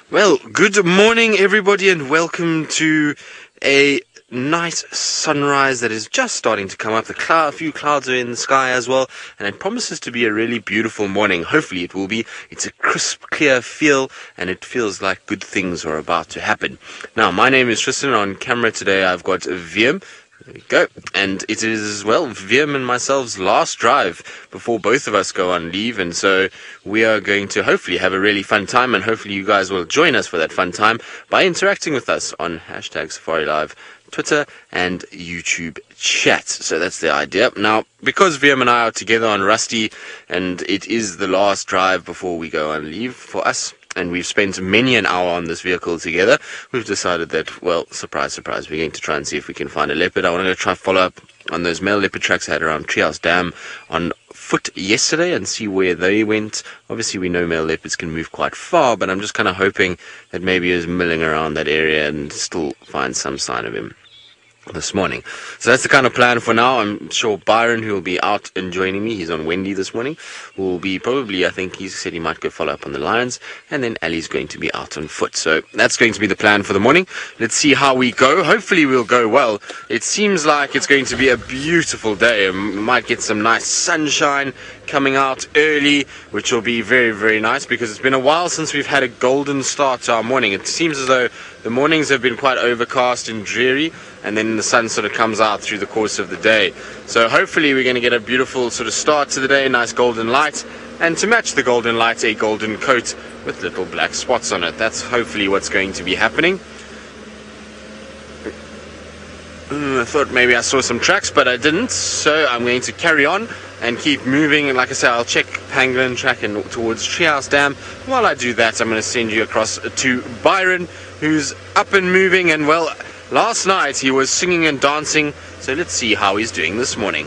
Well, good morning, everybody, and welcome to a nice sunrise that is just starting to come up. A few clouds are in the sky as well, and it promises to be a really beautiful morning. Hopefully it will be. It's a crisp, clear feel, and it feels like good things are about to happen. Now, my name is Tristan. On camera today, I've got Wiem. There we go. And it is, well, Wiem and myself's last drive before both of us go on leave. And so we are going to hopefully have a really fun time. And hopefully you guys will join us for that fun time by interacting with us on #SafariLive, Twitter and YouTube chat. So that's the idea. Now, because Wiem and I are together on Rusty, and it is the last drive before we go on leave for us, and we've spent many an hour on this vehicle together, we've decided that, well, surprise, surprise, we're going to try and see if we can find a leopard. I want to go try follow up on those male leopard tracks I had around Treehouse Dam on foot yesterday and see where they went. Obviously, we know male leopards can move quite far, but I'm just kind of hoping that maybe he was milling around that area and still find some sign of him this morning. So that's the kind of plan for now. I'm sure Byron, who will be out and joining me, he's on Wendy this morning, will be probably, I think he said he might go follow up on the lions, and then Ali's going to be out on foot. So that's going to be the plan for the morning. Let's see how we go. Hopefully we'll go well. It seems like it's going to be a beautiful day. We might get some nice sunshine coming out early, which will be very, very nice, because it's been a while since we've had a golden start to our morning. It seems as though the mornings have been quite overcast and dreary, and then the sun sort of comes out through the course of the day. So hopefully we're going to get a beautiful sort of start to the day, nice golden light, and to match the golden light, a golden coat with little black spots on it. That's hopefully what's going to be happening. I thought maybe I saw some tracks, but I didn't, so I'm going to carry on and keep moving. And like I said, I'll check Pangolin track and towards Treehouse Dam. While I do that, I'm going to send you across to Byron, who's up and moving, and well, last night he was singing and dancing, so let's see how he's doing this morning.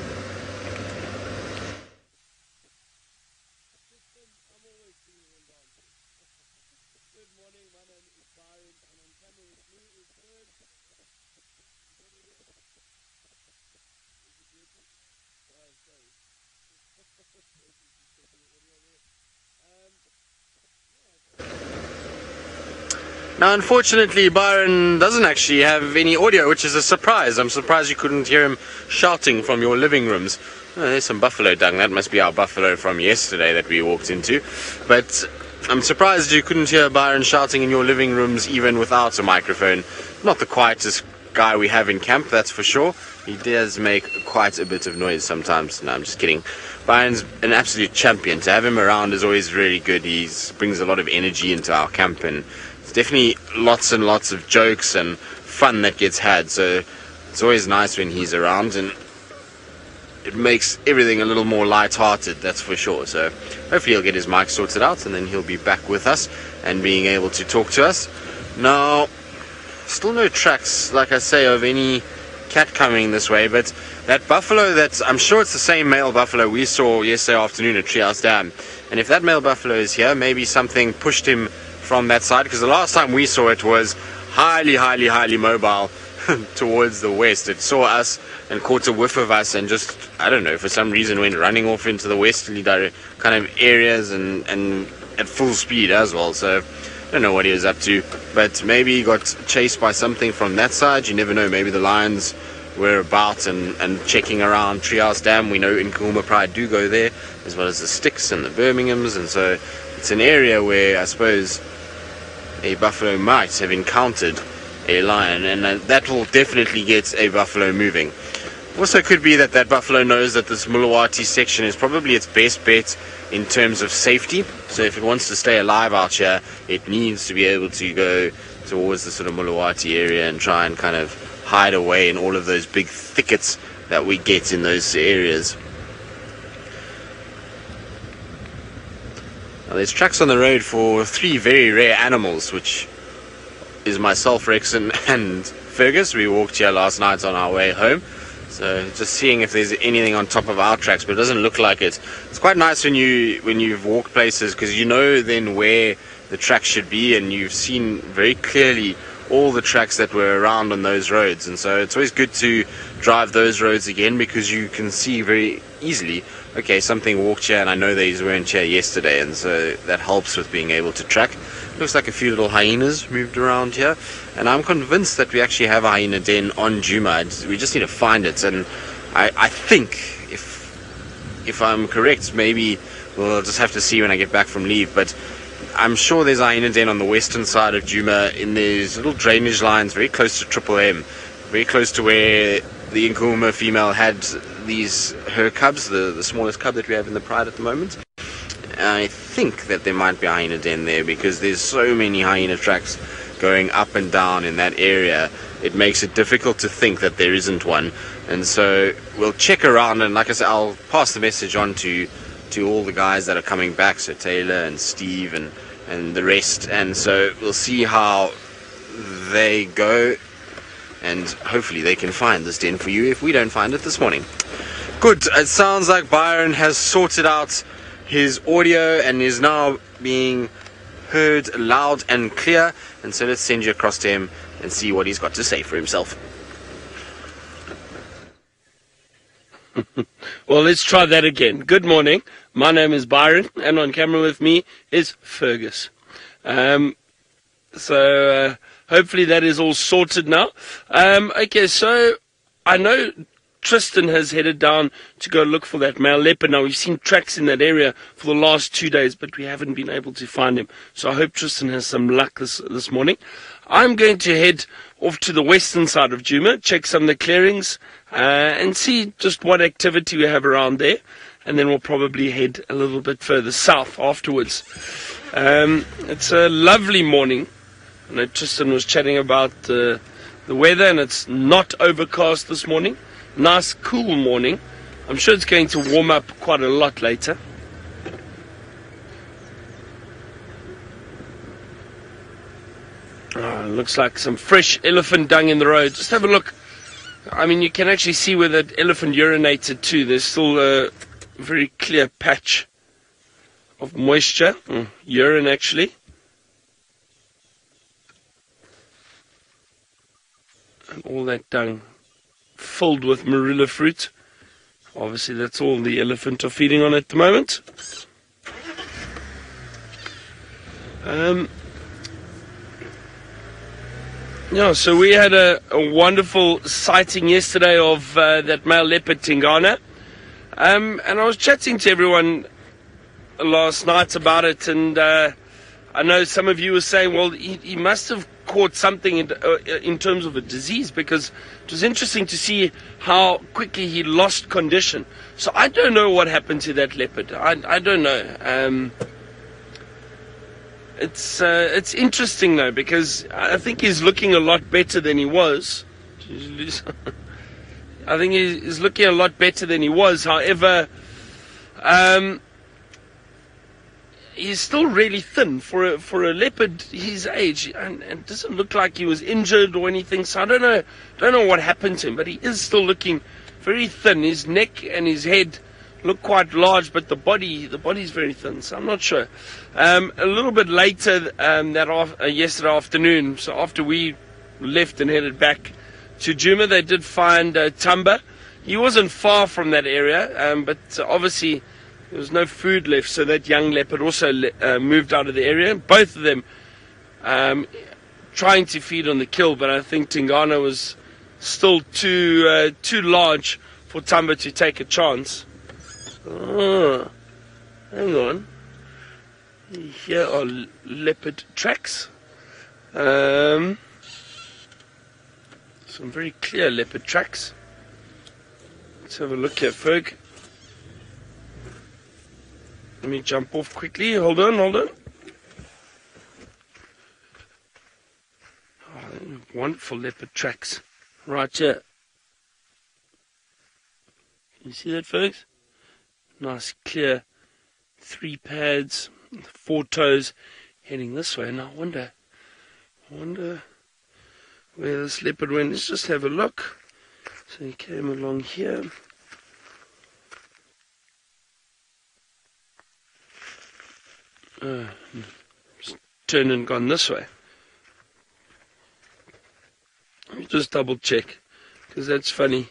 Now, unfortunately, Byron doesn't actually have any audio, which is a surprise. I'm surprised you couldn't hear him shouting from your living rooms. Oh, there's some buffalo dung. That must be our buffalo from yesterday that we walked into. But I'm surprised you couldn't hear Byron shouting in your living rooms even without a microphone. Not the quietest guy we have in camp, that's for sure. He does make quite a bit of noise sometimes. No, I'm just kidding. Byron's an absolute champion. To have him around is always really good. He brings a lot of energy into our camp, and definitely lots and lots of jokes and fun that gets had, so it's always nice when he's around, and it makes everything a little more light-hearted, that's for sure. So hopefully he'll get his mic sorted out, and then he'll be back with us and being able to talk to us. Now, still no tracks, like I say, of any cat coming this way, but that buffalo, I'm sure it's the same male buffalo we saw yesterday afternoon at Treehouse Dam, and if that male buffalo is here, maybe something pushed him from that side, because the last time we saw it was highly mobile towards the west. It saw us and caught a whiff of us and just, I don't know, for some reason went running off into the westerly kind of areas and at full speed as well. So I don't know what he was up to, but maybe he got chased by something from that side. You never know. Maybe the lions were about and checking around Treehouse Dam. We know in Kruger Pride do go there, as well as the Sticks and the Birminghams, and so it's an area where I suppose a buffalo might have encountered a lion, and that will definitely get a buffalo moving. Also could be that buffalo knows that this Mulawati section is probably its best bet in terms of safety, so if it wants to stay alive out here, it needs to be able to go towards the sort of Mulawati area and try and kind of hide away in all of those big thickets that we get in those areas. Now, there's tracks on the road for 3 very rare animals, which is myself, Rex, and Fergus. We walked here last night on our way home, so just seeing if there's anything on top of our tracks, but it doesn't look like it. It's quite nice when you've walked places, because you know then where the track should be, and you've seen very clearly all the tracks that were around on those roads, and so it's always good to drive those roads again, because you can see very easily okay, something walked here and I know these weren't here yesterday, and so that helps with being able to track. Looks like a few little hyenas moved around here, and I'm convinced that we actually have a hyena den on Djuma. We just need to find it, and I think if I'm correct, maybe we'll just have to see when I get back from leave, but I'm sure there's a hyena den on the western side of Djuma in these little drainage lines very close to Triple M, very close to where the Nkuma female had her cubs, the smallest cub that we have in the pride at the moment. I think that there might be a hyena den there because there's so many hyena tracks going up and down in that area. It makes it difficult to think that there isn't one, and so we'll check around, and like I said, I'll pass the message on to all the guys that are coming back, so Taylor and Steve and the rest, and so we'll see how they go, and hopefully they can find this den for you if we don't find it this morning. Good. It sounds like Byron has sorted out his audio and is now being heard loud and clear, and so let's send you across to him and see what he's got to say for himself. Well, let's try that again. Good morning. My name is Byron, and on camera with me is Fergus. So hopefully that is all sorted now. Okay, so I know Tristan has headed down to go look for that male leopard. Now, we've seen tracks in that area for the last 2 days, but we haven't been able to find him. So I hope Tristan has some luck this morning. I'm going to head off to the western side of Djuma, check some of the clearings, and see just what activity we have around there. And then we'll probably head a little bit further south afterwards. It's a lovely morning. I know Tristan was chatting about the weather, and it's not overcast this morning. Nice, cool morning. I'm sure it's going to warm up quite a lot later. Looks like some fresh elephant dung in the road. Just have a look. I mean, you can actually see where that elephant urinated too. There's still a very clear patch of moisture, urine actually. And all that dung filled with marula fruit. Obviously that's all the elephant are feeding on at the moment. Yeah, so we had a wonderful sighting yesterday of that male leopard Tingana. And I was chatting to everyone last night about it, and I know some of you were saying, well, he must have caught something in terms of a disease, because it was interesting to see how quickly he lost condition. So I don't know what happened to that leopard. I don't know. It's interesting though, because I think he's looking a lot better than he was. I think he's looking a lot better than he was. However, he's still really thin for a leopard his age, and it doesn't look like he was injured or anything. So I don't know what happened to him, but he is still looking very thin. His neck and his head look quite large, but the body's very thin. So I'm not sure. A little bit later yesterday afternoon, so after we left and headed back to Djuma, they did find Tamba. He wasn't far from that area, but obviously there was no food left, so that young leopard also moved out of the area. Both of them trying to feed on the kill, but I think Tingana was still too large for Tamba to take a chance. Oh, hang on. Here are leopard tracks. Some very clear leopard tracks. Let's have a look here, Ferg. Let me jump off quickly. Hold on. Oh, wonderful leopard tracks. Right here. Can you see that, folks? Nice, clear 3 pads, 4 toes heading this way. Now, I wonder where this leopard went. Let's just have a look. So he came along here. Just turned and gone this way. Let me just double check, because that's funny.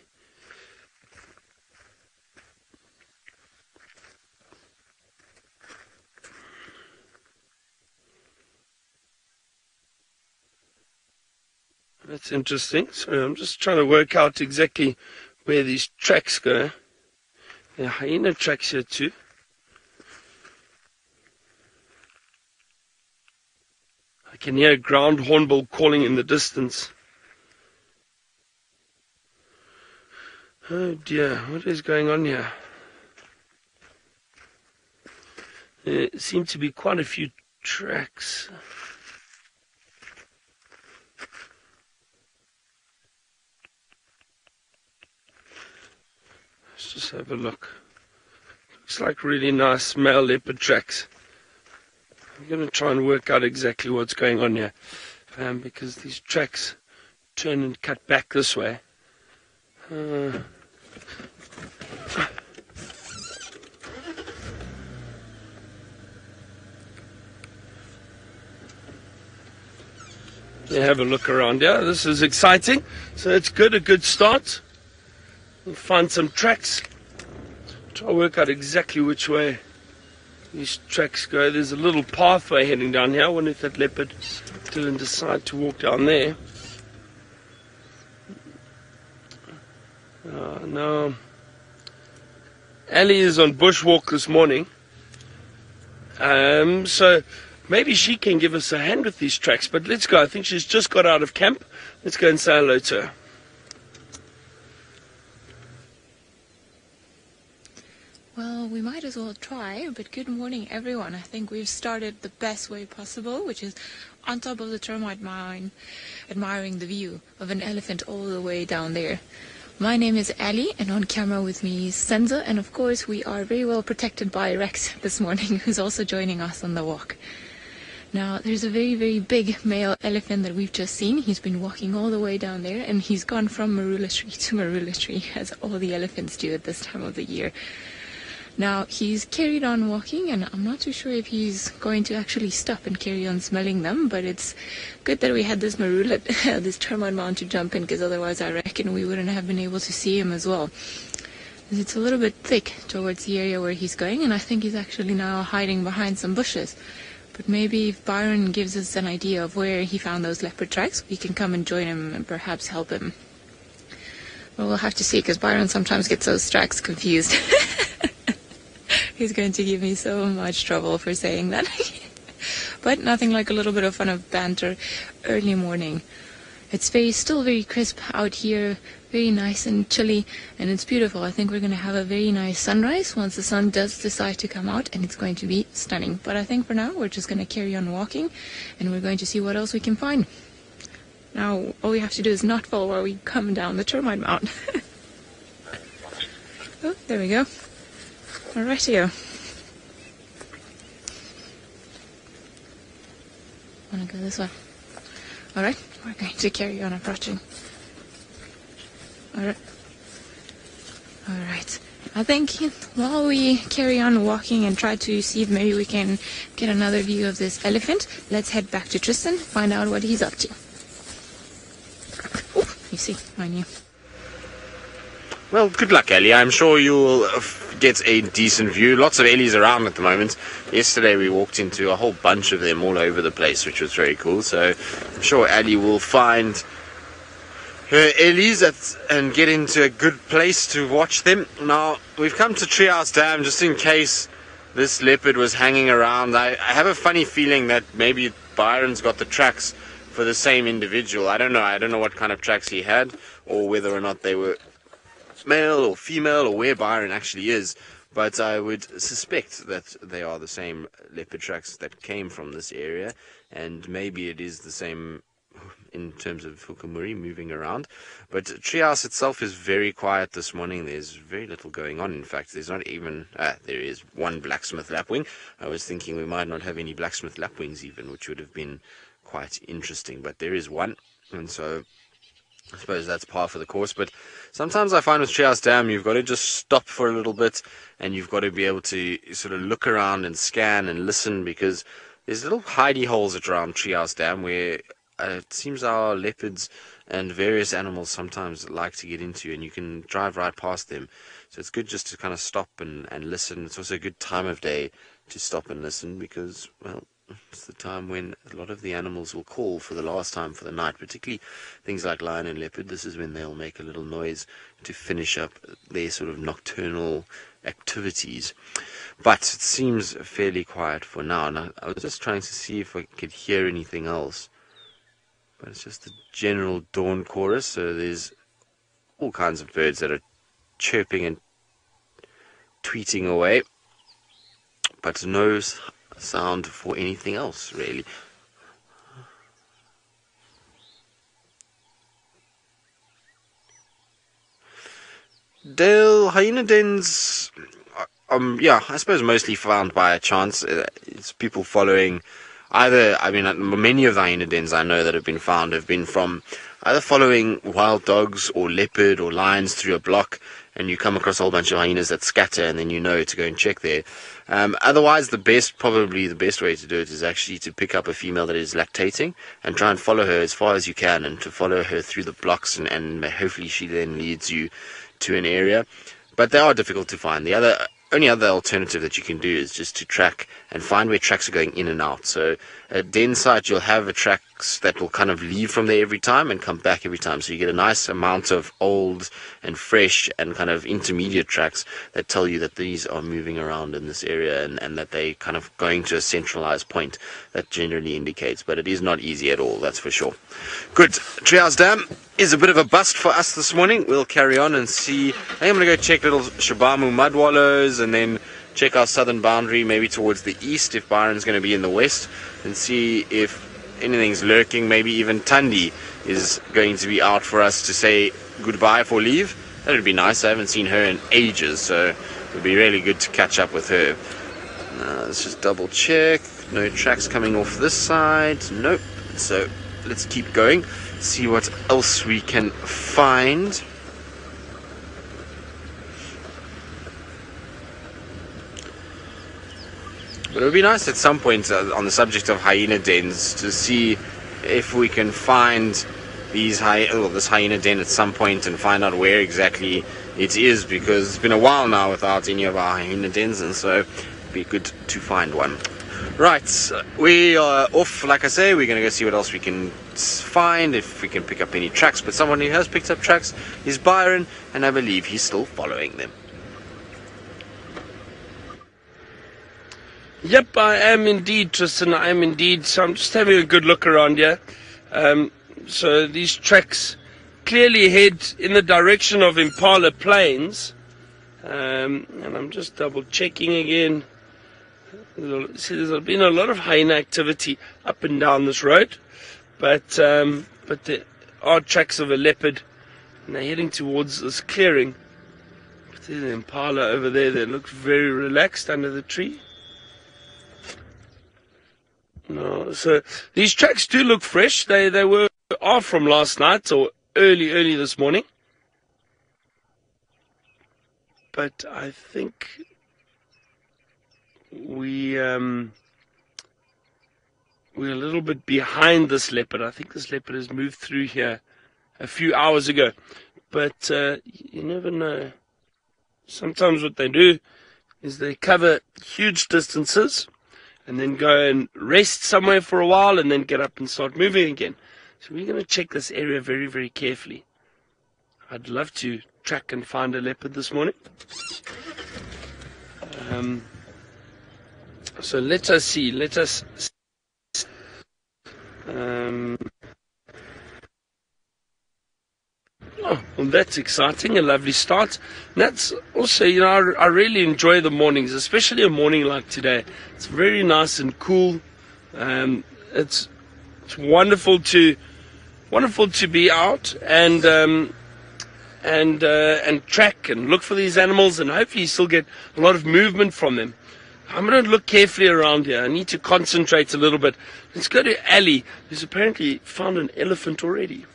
That's interesting. So I'm just trying to work out exactly where these tracks go. There are hyena tracks here too. I can hear a ground hornbill calling in the distance. Oh dear, what is going on here? There seem to be quite a few tracks. Let's just have a look. Looks like really nice male leopard tracks. I'm going to try and work out exactly what's going on here, because these tracks turn and cut back this way. Yeah, have a look around here. This is exciting. So it's good, a good start. We'll find some tracks. Try to work out exactly which way these tracks go. There's a little pathway heading down here. I wonder if that leopard didn't decide to walk down there. No. Ali is on bushwalk this morning. So maybe she can give us a hand with these tracks. But let's go. I think she's just got out of camp. Let's go and say hello to her. Well, we might as well try, but good morning everyone. I think we've started the best way possible, which is on top of the termite mine, admiring the view of an elephant all the way down there. My name is Ali, and on camera with me is Senza, and of course we are very well protected by Rex this morning, who's also joining us on the walk. Now, there's a very, very big male elephant that we've just seen. He's been walking all the way down there, and he's gone from marula tree to marula tree, as all the elephants do at this time of the year. Now, he's carried on walking, and I'm not too sure if he's going to actually stop and carry on smelling them, but it's good that we had this marula, this termite mound to jump in, because otherwise I reckon we wouldn't have been able to see him as well. It's a little bit thick towards the area where he's going, and I think he's actually now hiding behind some bushes. But maybe if Byron gives us an idea of where he found those leopard tracks, we can come and join him and perhaps help him. Well, we'll have to see, because Byron sometimes gets those tracks confused. He's going to give me so much trouble for saying that. But nothing like a little bit of fun of banter early morning. It's still very crisp out here, very nice and chilly, and it's beautiful. I think we're going to have a very nice sunrise once the sun does decide to come out, and it's going to be stunning. But I think for now we're just going to carry on walking, and we're going to see what else we can find. Now, all we have to do is not fall while we come down the termite mound. Oh, there we go. Alrighty-o. Want to go this way? Alright, we're going to carry on approaching. Alright. I think while we carry on walking and try to see if maybe we can get another view of this elephant, let's head back to Tristan, find out what he's up to. Oh, you see, I knew. Well, good luck, Ellie. I'm sure you'll get a decent view. Lots of Ellies around at the moment. Yesterday we walked into a whole bunch of them all over the place, which was very cool. So I'm sure Ellie will find her Ellies and get into a good place to watch them. Now, we've come to Treehouse Dam just in case this leopard was hanging around. I have a funny feeling that maybe Byron's got the tracks for the same individual. I don't know. I don't know what kind of tracks he had, or whether or not they were male or female, or where Byron actually is, but I would suspect that they are the same leopard tracks that came from this area, and maybe it is the same in terms of Hukumuri moving around. But Treehouse itself is very quiet this morning. There's very little going on. In fact, there's not even there is one blacksmith lapwing. I was thinking we might not have any blacksmith lapwings even, which would have been quite interesting, but there is one, and so I suppose that's par for the course. But sometimes I find with Treehouse Dam, you've got to just stop for a little bit, and you've got to be able to sort of look around and scan and listen, because there's little hidey holes around Treehouse Dam where it seems our leopards and various animals sometimes like to get into, and you can drive right past them. So it's good just to kind of stop and listen. It's also a good time of day to stop and listen, because, well, It's the time when a lot of the animals will call for the last time for the night, particularly things like lion and leopard. This is when they'll make a little noise to finish up their sort of nocturnal activities. But it seems fairly quiet for now. And I was just trying to see if I could hear anything else. But it's just the general dawn chorus, so there's all kinds of birds that are chirping and tweeting away, but no sound for anything else, really. Hyena dens, yeah, I suppose mostly found by a chance. It's people following many of the hyena dens I know that have been found have been from either following wild dogs or leopard or lions through a block, and you come across a whole bunch of hyenas that scatter, and then you know to go and check there. Otherwise, probably the best way to do it is actually to pick up a female that is lactating and try and follow her as far as you can, and to follow her through the blocks, and hopefully she then leads you to an area. But they are difficult to find. The only other alternative that you can do is just to track and find where tracks are going in and out. So at den site, you'll have tracks that will kind of leave from there every time and come back every time. So you get a nice amount of old and fresh and kind of intermediate tracks that tell you that these are moving around in this area, and that they kind of going to a centralized point that generally indicates. But it is not easy at all, that's for sure. Good. Treehouse Dam is a bit of a bust for us this morning. We'll carry on and see. I think I'm going to go check little Shabamu mud wallows, and then check our southern boundary, maybe towards the east if Byron's going to be in the west, and see if anything's lurking. Maybe even Tandi is going to be out for us to say goodbye for leave. That would be nice. I haven't seen her in ages, so it would be really good to catch up with her. Let's just double check. No tracks coming off this side. Nope. So let's keep going, see what else we can find. But it would be nice at some point on the subject of hyena dens to see if we can find this hyena den at some point and find out where exactly it is, because it's been a while now without any of our hyena dens, and so it'd be good to find one. Right, we are off. Like I say, we're going to go see what else we can find, if we can pick up any tracks. But someone who has picked up tracks is Byron, and I believe he's still following them. Yep, I am indeed, Tristan. I am indeed. So I'm just having a good look around here. So these tracks clearly head in the direction of Impala Plains. And I'm just double checking again. See, there's been a lot of hyena activity up and down this road, but there are tracks of a leopard, and they're heading towards this clearing. But there's an impala over there that looks very relaxed under the tree. No, so these tracks do look fresh. They are from last night or early this morning. But I think we're a little bit behind this leopard. I think this leopard has moved through here a few hours ago. But you never know. Sometimes what they do is they cover huge distances and then go and rest somewhere for a while and then get up and start moving again. So we're going to check this area very, very carefully. I'd love to track and find a leopard this morning. So let us see. Oh, well, that's exciting. A lovely start. And that's also, I really enjoy the mornings, especially a morning like today. It's very nice and cool. It's wonderful to be out and track and look for these animals, and hopefully you still get a lot of movement from them. I'm going to look carefully around here. I need to concentrate a little bit. Let's go to Ali, who's apparently found an elephant already.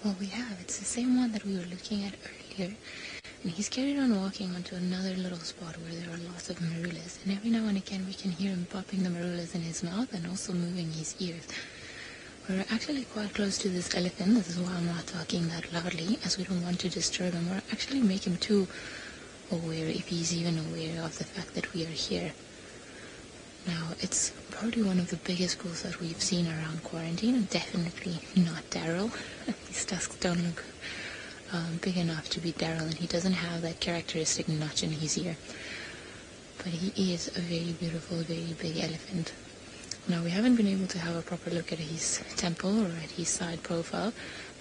Well, we have. It's the same one that we were looking at earlier. And he's carried on walking onto another little spot where there are lots of marulas. And every now and again we can hear him popping the marulas in his mouth and also moving his ears. We're actually quite close to this elephant. This is why I'm not talking that loudly, as we don't want to disturb him or actually make him too aware, if he's even aware of the fact that we are here. Now, it's probably one of the biggest bulls that we've seen around quarantine, and definitely not Daryl. His tusks don't look big enough to be Daryl, and he doesn't have that characteristic notch in his ear. But he is a very beautiful, very big elephant. Now, we haven't been able to have a proper look at his temple or at his side profile,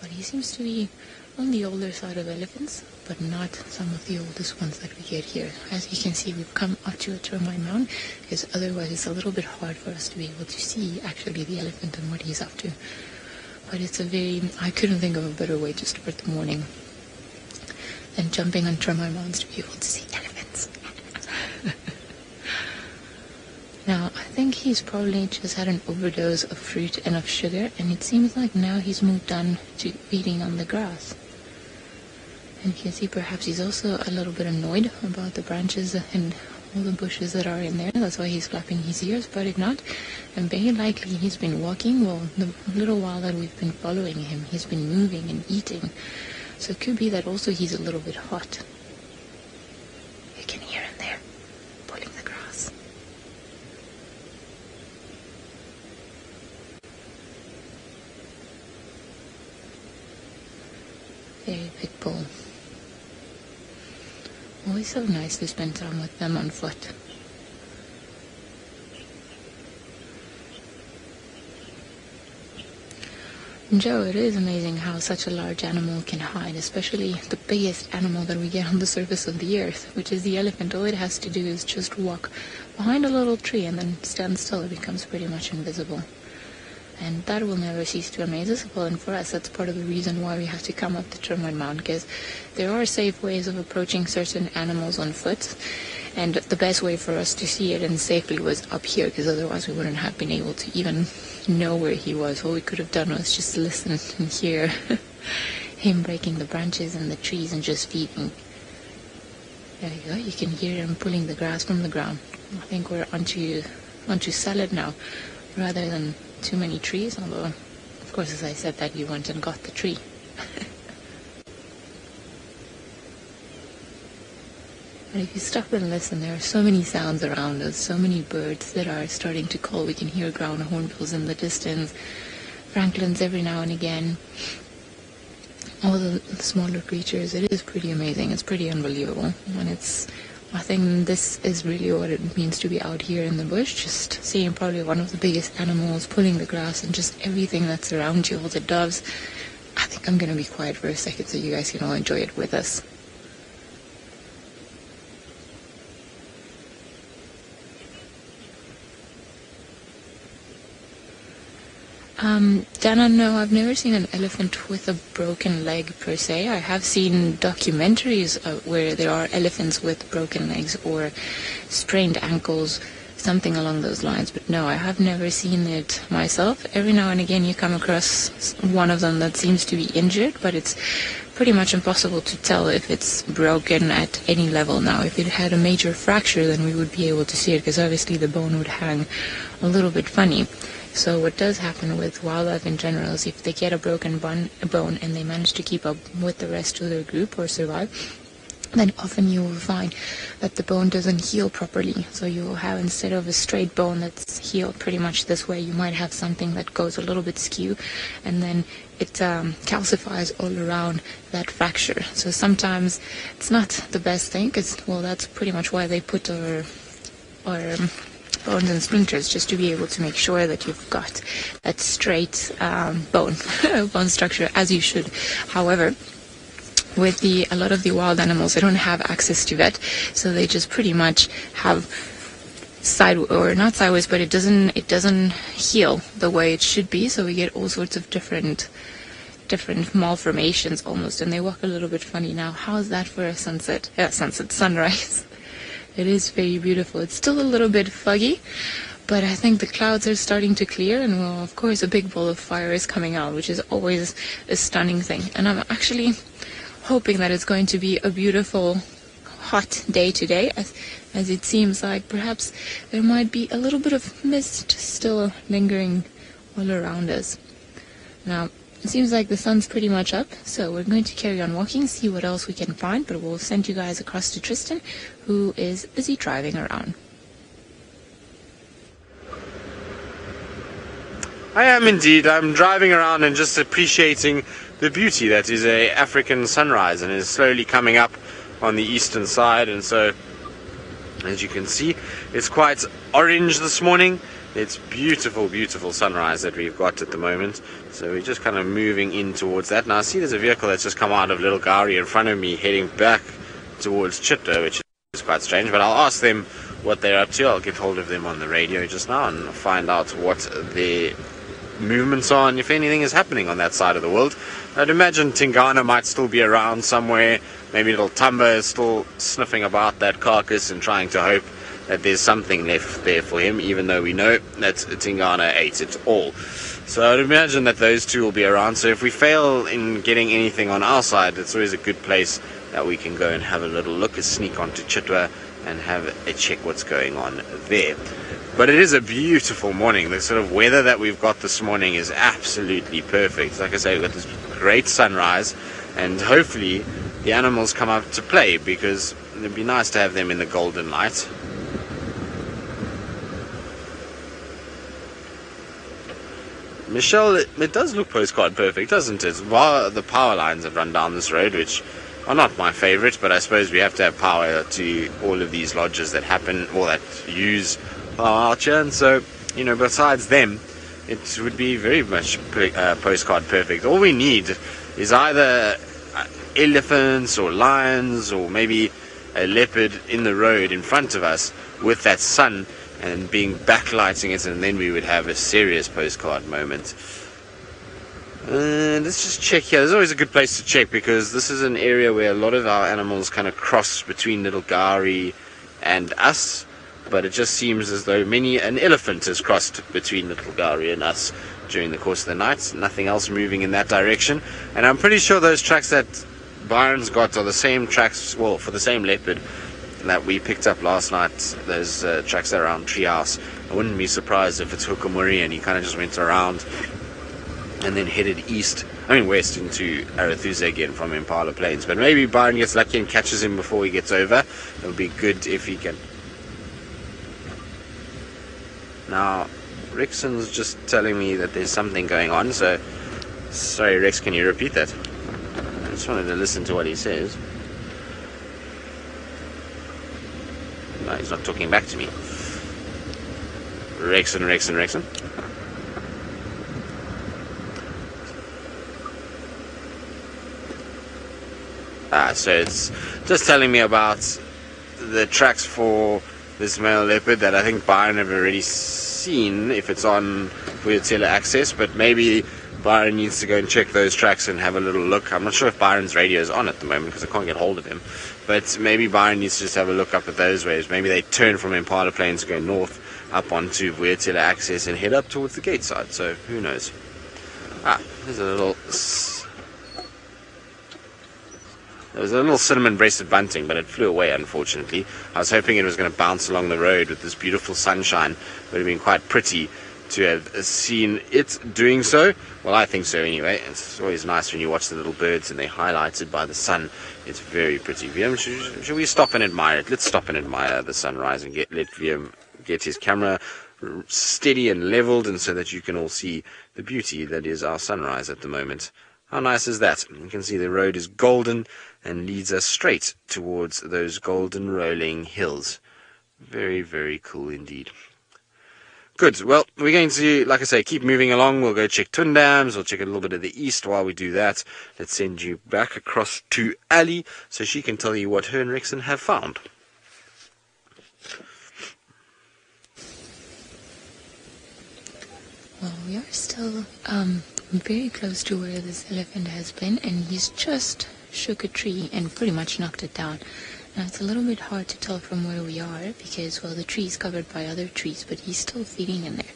but he seems to be on the older side of elephants, but not some of the oldest ones that we get here. As you can see, we've come up to a termite mound, because otherwise it's a little bit hard for us to be able to see actually the elephant and what he's up to. But it's I couldn't think of a better way to start the morning than jumping on termite mounds to be able to see elephants. Now, I think he's probably just had an overdose of fruit and of sugar, and it seems like now he's moved on to feeding on the grass. And you can see perhaps he's also a little bit annoyed about the branches and all the bushes that are in there. That's why he's flapping his ears, but if not, and very likely he's been walking. Well, the little while that we've been following him, he's been moving and eating. So it could be that also he's a little bit hot. You can hear him there, pulling the grass. Very big bull. Always so nice to spend time with them on foot. Joe, it is amazing how such a large animal can hide, especially the biggest animal that we get on the surface of the earth, which is the elephant. All it has to do is just walk behind a little tree and then stand still. It becomes pretty much invisible. And that will never cease to amaze us. Well, and for us, that's part of the reason why we have to come up the termite mound, because there are safe ways of approaching certain animals on foot. And the best way for us to see it and safely was up here, because otherwise we wouldn't have been able to even know where he was. All we could have done was just listen and hear him breaking the branches and the trees and just feeding. There you go. You can hear him pulling the grass from the ground. I think we're onto salad now, rather than too many trees, although, of course, as I said that, you went and got the tree. But if you stop and listen, there are so many sounds around us, so many birds that are starting to call. We can hear ground hornbills in the distance, francolins every now and again, all the smaller creatures. It is pretty amazing. It's pretty unbelievable. And I think this is really what it means to be out here in the bush, just seeing probably one of the biggest animals pulling the grass and just everything that's around you, all the doves. I think I'm going to be quiet for a second so you guys can all enjoy it with us. Dana, no, I've never seen an elephant with a broken leg per se. I have seen documentaries where there are elephants with broken legs or sprained ankles, something along those lines. But no, I have never seen it myself. Every now and again you come across one of them that seems to be injured, but it's pretty much impossible to tell if it's broken at any level. Now, if it had a major fracture, then we would be able to see it, because obviously the bone would hang a little bit funny. So what does happen with wildlife in general is if they get a broken bone and they manage to keep up with the rest of their group or survive, then often you will find that the bone doesn't heal properly. So you will have, instead of a straight bone that's healed pretty much this way, you might have something that goes a little bit skew, and then it calcifies all around that fracture. So sometimes it's not the best thing, because, well, that's pretty much why they put our bones and splinters, just to be able to make sure that you've got that straight bone structure, as you should. However, with a lot of the wild animals, they don't have access to that, so they just pretty much have not sideways, but it doesn't heal the way it should be. So we get all sorts of different malformations almost, and they walk a little bit funny. Now, how is that for a sunrise? It is very beautiful. It's still a little bit foggy, but I think the clouds are starting to clear, and, well, of course, a big ball of fire is coming out, which is always a stunning thing. And I'm actually hoping that it's going to be a beautiful, hot day today, as it seems like perhaps there might be a little bit of mist still lingering all around us. Now, it seems like the sun's pretty much up, so we're going to carry on walking, see what else we can find, but we'll send you guys across to Tristan, who is busy driving around. I am indeed. I'm driving around and just appreciating the beauty that is a African sunrise and is slowly coming up on the eastern side. And so, as you can see, it's quite orange this morning. It's beautiful, beautiful sunrise that we've got at the moment. So we're just kind of moving in towards that. Now I see there's a vehicle that's just come out of Little Gowrie in front of me heading back towards Chitwa, which is quite strange. But I'll ask them what they're up to. I'll get hold of them on the radio just now and find out what their movements are and if anything is happening on that side of the world. I'd imagine Tingana might still be around somewhere. Maybe little Tumba is still sniffing about that carcass and trying to hope that there's something left there for him, even though we know that Tingana ate it all. So I'd imagine that those two will be around. So if we fail in getting anything on our side, it's always a good place that we can go and have a little look, a sneak onto Chitwa and have a check what's going on there. But it is a beautiful morning. The sort of weather that we've got this morning is absolutely perfect. Like I say, we've got this great sunrise, and hopefully the animals come up to play, because it'd be nice to have them in the golden light. Michelle, it does look postcard perfect, doesn't it? Well, the power lines have run down this road, which are not my favorite, but I suppose we have to have power to all of these lodges that happen, or that use power out here. And so, you know, besides them, it would be very much postcard perfect. All we need is either elephants or lions, or maybe a leopard in the road in front of us with that sun and being backlighting it, and then we would have a serious postcard moment. Let's just check here. There's always a good place to check, because this is an area where a lot of our animals kind of cross between Little Gowrie and us, but it just seems as though an elephant has crossed between Little Gowrie and us during the course of the night. Nothing else moving in that direction, and I'm pretty sure those tracks that Byron's got are the same tracks, well, for the same leopard that we picked up last night. Those tracks around Treehouse. I wouldn't be surprised if it's Hukamuri and he kind of just went around and then headed west into Arathusa again from Impala Plains. But maybe Byron gets lucky and catches him before he gets over. It'll be good if he can. Now, Rexon's just telling me that there's something going on, so sorry Rex, can you repeat that? I just wanted to listen to what he says. No, he's not talking back to me. Rexon. So it's just telling me about the tracks for this male leopard that I think Byron have already seen, if it's on Vuyatela access, but maybe Byron needs to go and check those tracks and have a little look. I'm not sure if Byron's radio is on at the moment because I can't get hold of him, but maybe Byron needs to just have a look up at those waves. Maybe they turn from Impala Plains, go north up onto Vuyatela access and head up towards the gate side, so who knows. There's a little cinnamon-breasted bunting, but it flew away, unfortunately. I was hoping it was going to bounce along the road with this beautiful sunshine. It would have been quite pretty to have seen it doing so. Well, I think so anyway. It's always nice when you watch the little birds and they're highlighted by the sun. It's very pretty. Viam, should we stop and admire it? Let's stop and admire the sunrise and let Viam get his camera steady and leveled, and so that you can all see the beauty that is our sunrise at the moment. How nice is that? You can see the road is golden and leads us straight towards those golden rolling hills. Very, very cool indeed. Good. Well, we're going to, like I say, keep moving along. We'll go check Tundams. We'll check a little bit of the east while we do that. Let's send you back across to Ali so she can tell you what her and Rexon have found. Well, we are still very close to where this elephant has been, and he's just shook a tree and pretty much knocked it down. Now, it's a little bit hard to tell from where we are because, well, the tree is covered by other trees, but he's still feeding in there.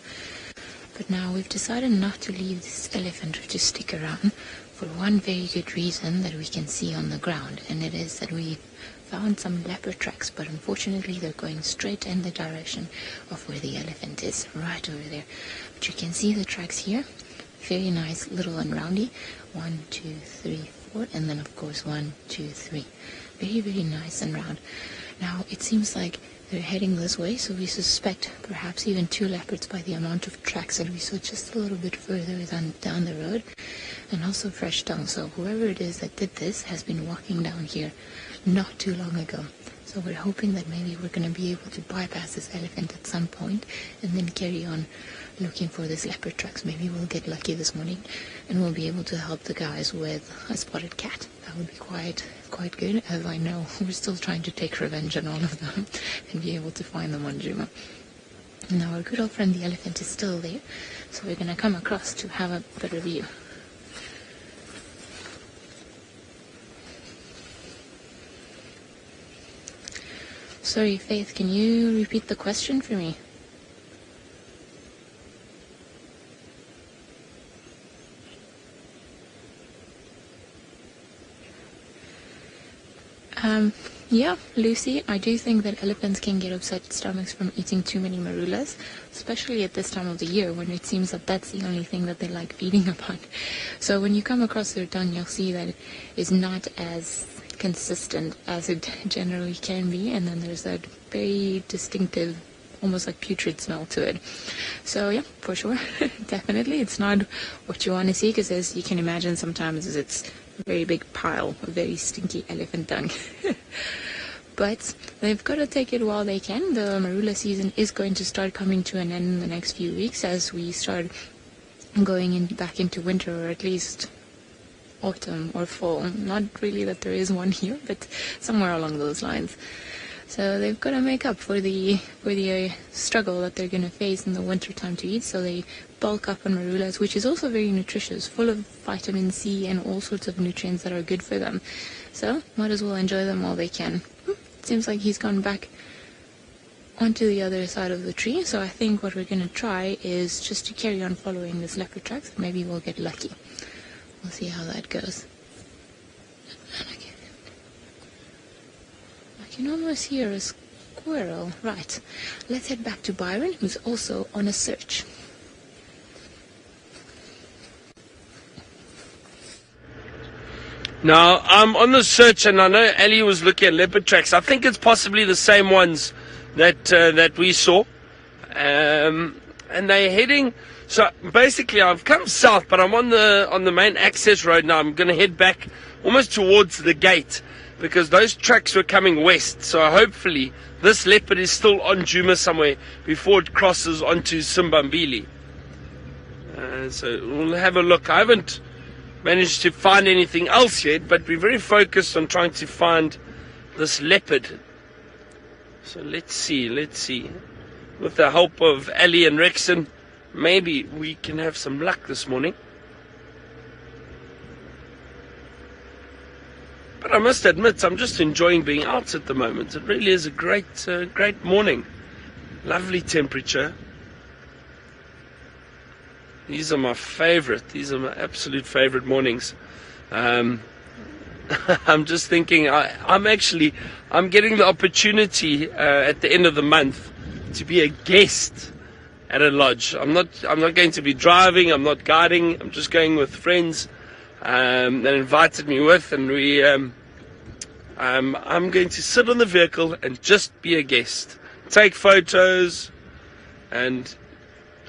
But now we've decided not to leave this elephant to stick around for one very good reason that we can see on the ground, and it is that we found some leopard tracks, but unfortunately they're going straight in the direction of where the elephant is, right over there. But you can see the tracks here. very nice, little and roundy. 1, 2, 3, 4, and then of course 1, 2, 3. Very, very nice and round. Now it seems like they're heading this way, so we suspect perhaps even 2 leopards by the amount of tracks that we saw just a little bit further down the road, and also fresh dung. So whoever it is that did this has been walking down here not too long ago. So we're hoping that maybe we're going to be able to bypass this elephant at some point and then carry on looking for this leopard tracks. Maybe we'll get lucky this morning and we'll be able to help the guys with a spotted cat. That would be quite good, as I know we're still trying to take revenge on all of them and be able to find them on Djuma. Now our good old friend the elephant is still there, so we're going to come across to have a better view. Sorry, Faith, can you repeat the question for me? Yeah, Lucy, I do think that elephants can get upset stomachs from eating too many marulas, especially at this time of the year when it seems that that's the only thing that they like feeding upon. So when you come across their tongue, you'll see that it is not as consistent as it generally can be, and then there's that very distinctive, almost like putrid smell to it. So yeah, for sure, definitely, it's not what you want to see, because as you can imagine, sometimes it's a very big pile of very stinky elephant dung. But they've got to take it while they can. The marula season is going to start coming to an end in the next few weeks as we start going back into winter, or at least autumn or fall. Not really that there is one here, but somewhere along those lines. So they've got to make up for the struggle that they're going to face in the winter time to eat. So they bulk up on marulas, which is also very nutritious, full of vitamin C and all sorts of nutrients that are good for them. So might as well enjoy them while they can. Seems like he's gone back onto the other side of the tree. So I think what we're going to try is just to carry on following this leopard tracks. Maybe we'll get lucky. We'll see how that goes. I can almost hear a squirrel. Right, let's head back to Byron, who's also on a search. Now, I'm on the search, and I know Ali was looking at leopard tracks. I think it's possibly the same ones that we saw. And they're heading... So, basically, I've come south, but I'm on the main access road now. I'm going to head back almost towards the gate, because those tracks were coming west. So, hopefully, this leopard is still on Djuma somewhere before it crosses onto Simbambili. So, we'll have a look. I haven't managed to find anything else yet, but we're very focused on trying to find this leopard. So let's see. With the help of Ali and Rexon, maybe we can have some luck this morning. But I must admit, I'm just enjoying being out at the moment. It really is a great morning. Lovely temperature. These are my favorite. These are my absolute favorite mornings. I'm just thinking, I'm getting the opportunity at the end of the month to be a guest at a lodge. I'm not going to be driving. I'm not guiding. I'm just going with friends that invited me with, and I'm going to sit on the vehicle and just be a guest, take photos, and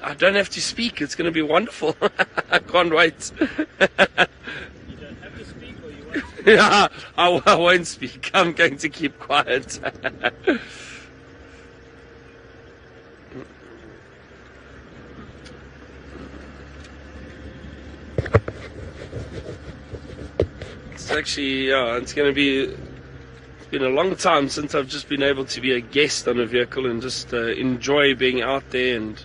I don't have to speak. It's going to be wonderful. I can't wait. You don't have to speak, or you won't? Yeah, I won't speak. I'm going to keep quiet. It's actually, it's going to be... It's been a long time since I've just been able to be a guest on a vehicle and just enjoy being out there and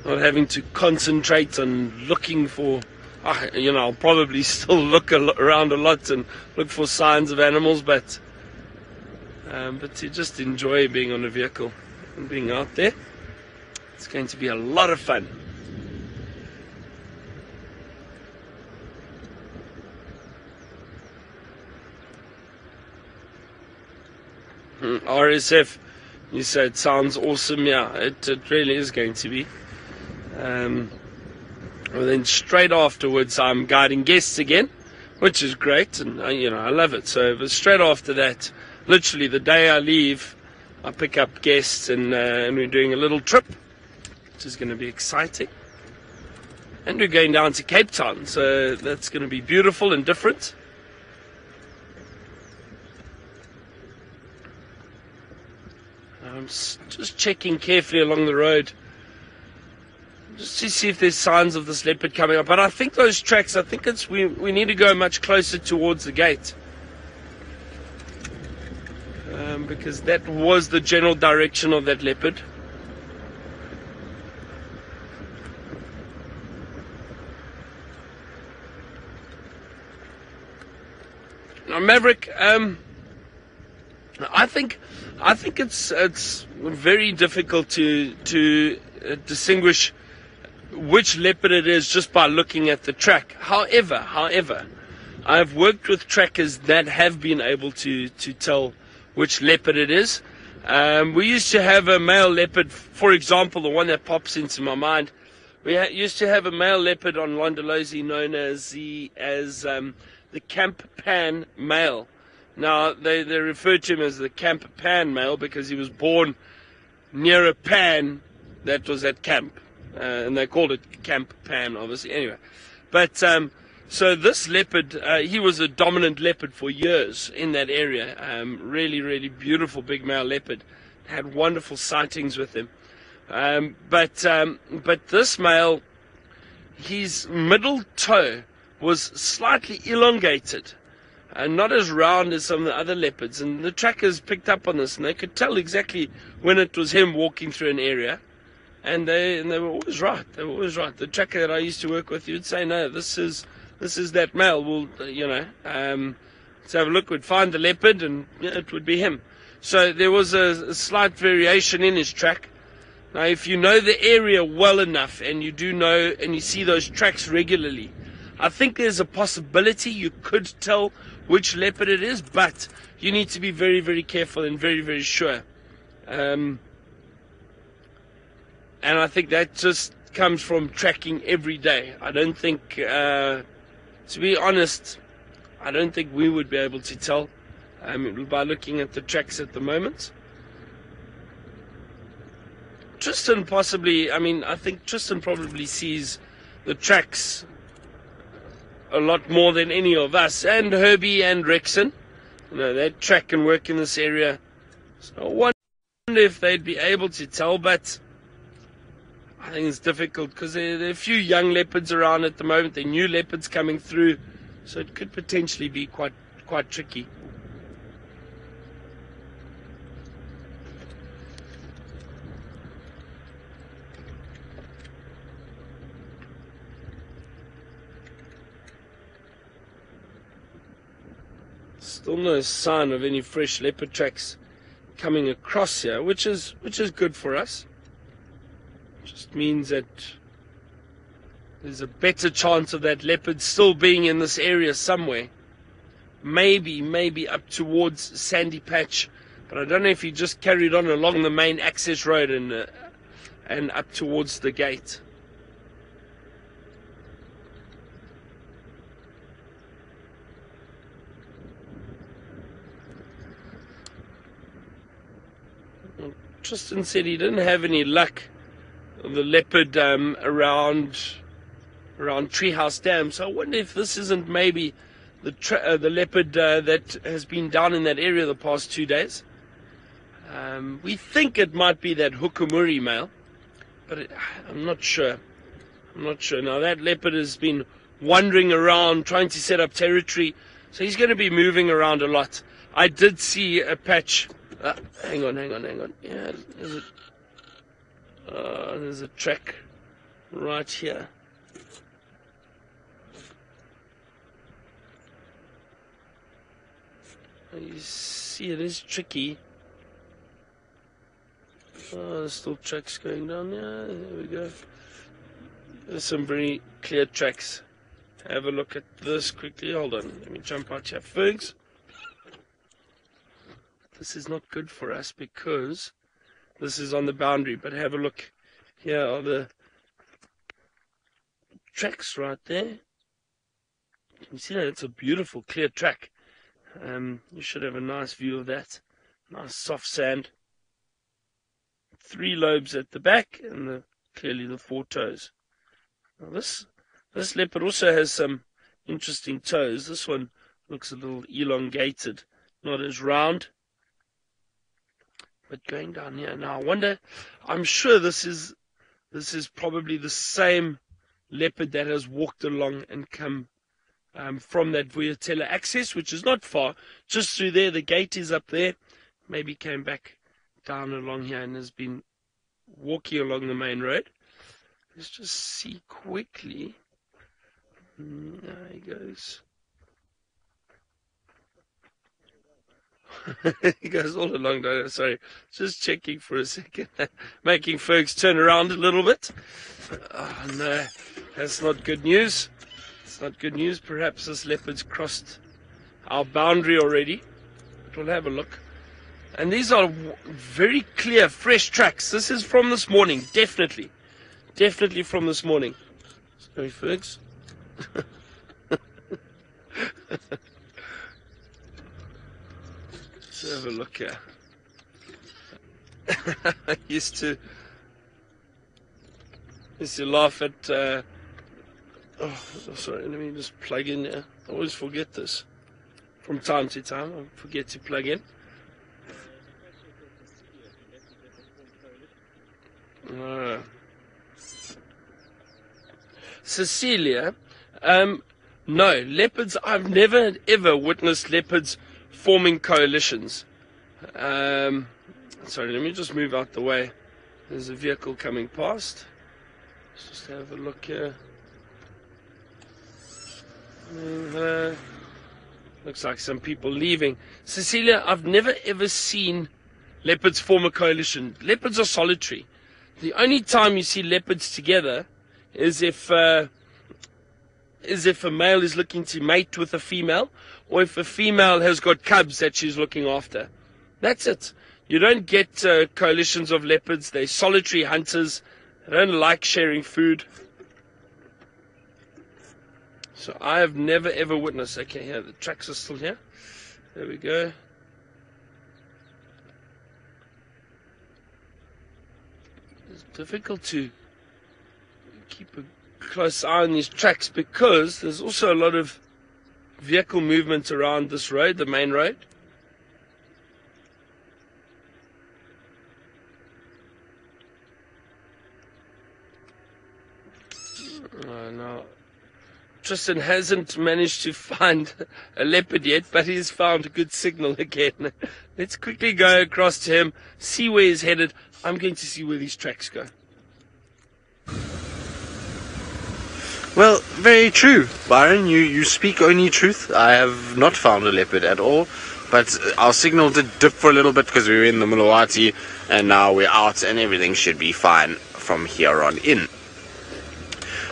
not having to concentrate on looking for, I'll probably still look around a lot and look for signs of animals, but to just enjoy being on a vehicle and being out there, it's going to be a lot of fun. RSF, you said, sounds awesome. Yeah, it really is going to be. And then straight afterwards, I'm guiding guests again, which is great, and I love it. So but straight after that, literally the day I leave, I pick up guests, and we're doing a little trip, which is going to be exciting. And we're going down to Cape Town, so that's going to be beautiful and different. I'm just checking carefully along the road, just to see if there's signs of this leopard coming up. But I think those tracks, we need to go much closer towards the gate. Because that was the general direction of that leopard. Now, Maverick, I think it's very difficult to distinguish which leopard it is just by looking at the track. However, I've worked with trackers that have been able to tell which leopard it is. We used to have a male leopard, for example, the one that pops into my mind. We used to have a male leopard on Londolozi known as the Camp Pan male. Now, they refer to him as the Camp Pan male because he was born near a pan that was at camp. And they called it Camp Pan, obviously. Anyway, but so this leopard, he was a dominant leopard for years in that area. Really, really beautiful big male leopard. Had wonderful sightings with him. But this male, his middle toe was slightly elongated and not as round as some of the other leopards. And the trackers picked up on this, and they could tell exactly when it was him walking through an area. And they were always right. They were always right. The tracker that I used to work with, you'd say, no, this is that male. Well, let's have a look. We'd find the leopard, and it would be him. So there was a slight variation in his track. Now, if you know the area well enough, and you do know, and you see those tracks regularly, I think there's a possibility you could tell which leopard it is, but you need to be very, very careful and very, very sure. And I think that just comes from tracking every day. I don't think, to be honest, I don't think we would be able to tell by looking at the tracks at the moment. Tristan possibly, I think Tristan probably sees the tracks a lot more than any of us, and Herbie and Rexon. They track and work in this area. So I wonder if they'd be able to tell, but I think it's difficult because there are a few young leopards around at the moment. There are new leopards coming through, so it could potentially be quite tricky. Still no sign of any fresh leopard tracks coming across here, which is good for us. Just means that there's a better chance of that leopard still being in this area somewhere. Maybe up towards Sandy Patch, but I don't know if he just carried on along the main access road and up towards the gate. Tristan said he didn't have any luck with the leopard around Treehouse Dam, so I wonder if this isn't maybe the leopard that has been down in that area the past 2 days. We think it might be that Hukumuri male, but I'm not sure. Now that leopard has been wandering around trying to set up territory, so he's going to be moving around a lot. I did see a patch. Hang on. Yeah, there's a track right here. You see, it is tricky. There's still tracks going down there. There we go. There's some very clear tracks. Have a look at this quickly. Hold on. Let me jump out here. Fergs. This is not good for us because this is on the boundary, but have a look. Here are the tracks right there. You see that? It's a beautiful, clear track. You should have a nice view of that. Nice soft sand. 3 lobes at the back, and clearly the 4 toes. Now this leopard also has some interesting toes. This one looks a little elongated, not as round. But going down here now, I wonder. I'm sure this is probably the same leopard that has walked along and come from that Vuyatela access, which is not far, just through there. The gate is up there. Maybe came back down along here and has been walking along the main road. Let's just see quickly. There he goes. He goes all along down. Sorry, just checking for a second, making folks turn around a little bit. Oh no, that's not good news. It's not good news. Perhaps this leopard's crossed our boundary already. But we'll have a look. And these are very clear, fresh tracks. This is from this morning, definitely. Definitely from this morning. Sorry, folks. Let's have a look here. I used to laugh at... oh, sorry, let me just plug in here. I always forget this. From time to time, I forget to plug in. Cecilia, no, leopards, I've never ever witnessed leopards forming coalitions. Sorry, let me just move out the way. There's a vehicle coming past. Let's just have a look here. Looks like some people leaving. Cecilia, I've never ever seen leopards form a coalition. Leopards are solitary. The only time you see leopards together is if a male is looking to mate with a female, or if a female has got cubs that she's looking after. That's it. You don't get coalitions of leopards. They're solitary hunters. They don't like sharing food. So I have never ever witnessed. Okay, here the tracks are still here. There we go. It's difficult to keep a close eye on these tracks because there's also a lot of vehicle movement around this road, the main road. Now, Tristan hasn't managed to find a leopard yet, but he's found a good signal again. Let's quickly go across to him, see where he's headed. I'm going to see where these tracks go. Well, very true, Byron. You speak only truth. I have not found a leopard at all, but our signal did dip for a little bit because we were in the Mulawati, and now we're out, and everything should be fine from here on in.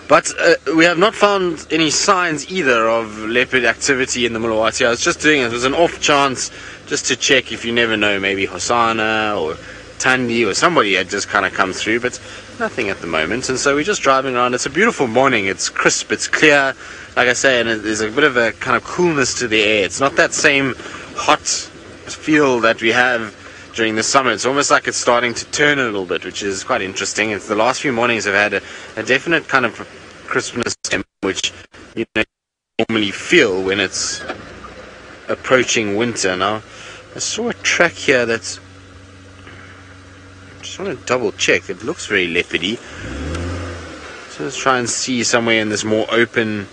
But we have not found any signs either of leopard activity in the Mulawati. I was just doing it. It was an off chance just to check. If you never know, maybe Hosanna or Tandy or somebody had just kind of come through, but nothing at the moment. And so we're just driving around. It's a beautiful morning. It's crisp, it's clear, like I say, and there's a bit of a kind of coolness to the air. It's not that same hot feel that we have during the summer. It's almost like it's starting to turn a little bit, which is quite interesting. It's the last few mornings have had a definite kind of crispness to them, which you normally feel when it's approaching winter. Now, I saw a track here that's... just want to double check. It looks very leopardy. So let's try and see somewhere in this more open,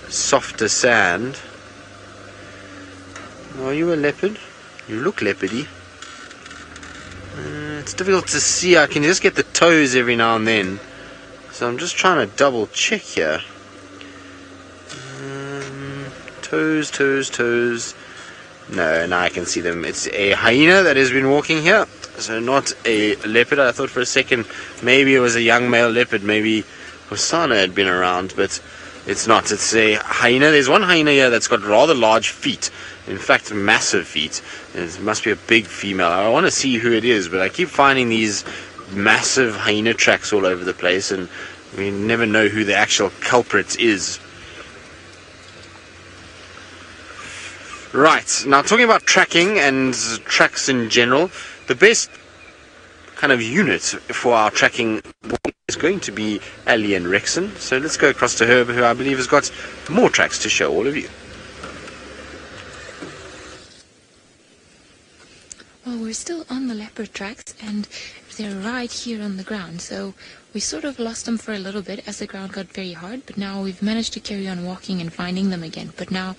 softer sand. Are you a leopard? You look leopardy. It's difficult to see. I can just get the toes every now and then. So I'm just trying to double check here. Toes. No, now I can see them. It's a hyena that has been walking here. So not a leopard. I thought for a second maybe it was a young male leopard. Maybe Hosanna had been around, but it's not. It's a hyena. There's one hyena here that's got rather large feet. In fact, massive feet. It must be a big female. I want to see who it is, but I keep finding these massive hyena tracks all over the place, and We never know who the actual culprit is. Right, now talking about tracking and tracks in general, the best kind of unit for our tracking is going to be Ali and Rexon. So let's go across to her, who I believe has got more tracks to show all of you. Well, we're still on the leopard tracks, and they're right here on the ground. So we sort of lost them for a little bit as the ground got very hard, but now we've managed to carry on walking and finding them again. But now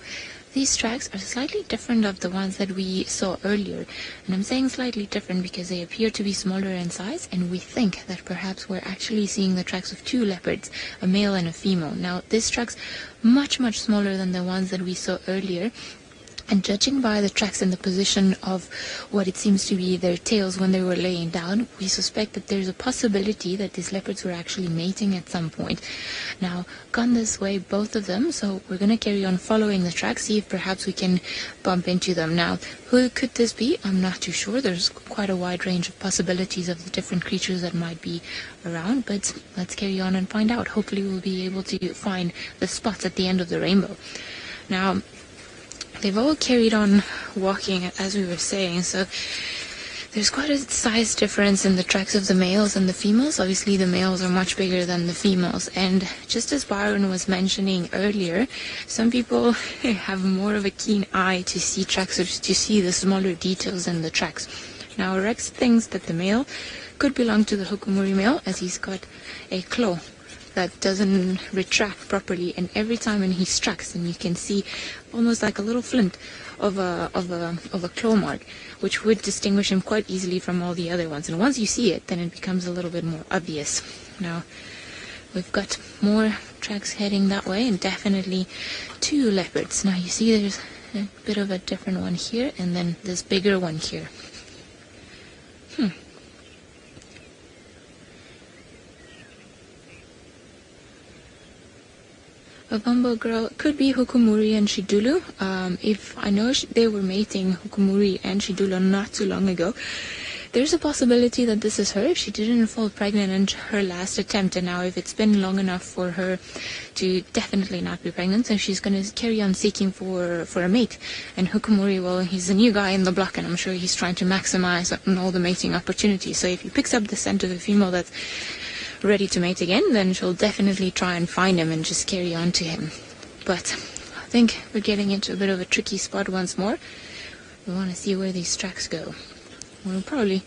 these tracks are slightly different of the ones that we saw earlier. And I'm saying slightly different because they appear to be smaller in size, and we think that perhaps we're actually seeing the tracks of two leopards, a male and a female. Now, this track's much smaller than the ones that we saw earlier. And judging by the tracks and the position of what it seems to be their tails when they were laying down, we suspect that there's a possibility that these leopards were actually mating at some point. Now, gone this way, both of them, so we're going to carry on following the tracks, see if perhaps we can bump into them. Now, who could this be? I'm not too sure. There's quite a wide range of possibilities of the different creatures that might be around, but let's carry on and find out. Hopefully we'll be able to find the spots at the end of the rainbow. Now, they've all carried on walking, as we were saying, so there's quite a size difference in the tracks of the males and the females. Obviously, the males are much bigger than the females, and just as Byron was mentioning earlier, some people have more of a keen eye to see tracks, or to see the smaller details in the tracks. Now, Rex thinks that the male could belong to the hukumuri male, as he's got a claw that doesn't retract properly, and every time when he strikes, and you can see almost like a little flint of a claw mark, which would distinguish him quite easily from all the other ones. And once you see it, then it becomes a little bit more obvious. Now, we've got more tracks heading that way, and definitely two leopards. Now you see there's a bit of a different one here, and then this bigger one here. A Bumbo girl could be Hukumuri and Shidulu. If I know they were mating, Hukumuri and Shidulu, not too long ago, there's a possibility that this is her if she didn't fall pregnant in her last attempt. And now if it's been long enough for her to definitely not be pregnant, so she's going to carry on seeking for a mate. And Hukumuri, well, he's a new guy in the block, and I'm sure he's trying to maximize on all the mating opportunities. So if he picks up the scent of a female that's ready to mate again, then she'll definitely try and find him and just carry on to him. But I think we're getting into a bit of a tricky spot once more. We want to see where these tracks go. We're probably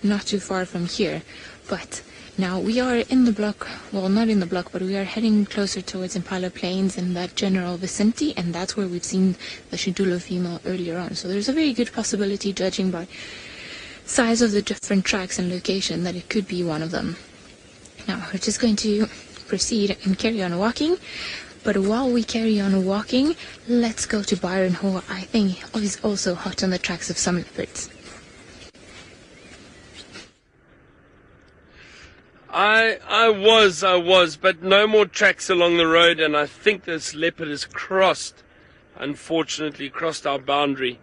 not too far from here, but now we are in the block, well, not in the block, but we are heading closer towards Impala Plains in that general vicinity, and that's where we've seen the Shidulu female earlier on. So there's a very good possibility, judging by size of the different tracks and location, that it could be one of them. Now, we're just going to proceed and carry on walking. But while we carry on walking, let's go to Byron, who I think is also hot on the tracks of some leopards. I was, but no more tracks along the road, and I think this leopard has unfortunately crossed our boundary.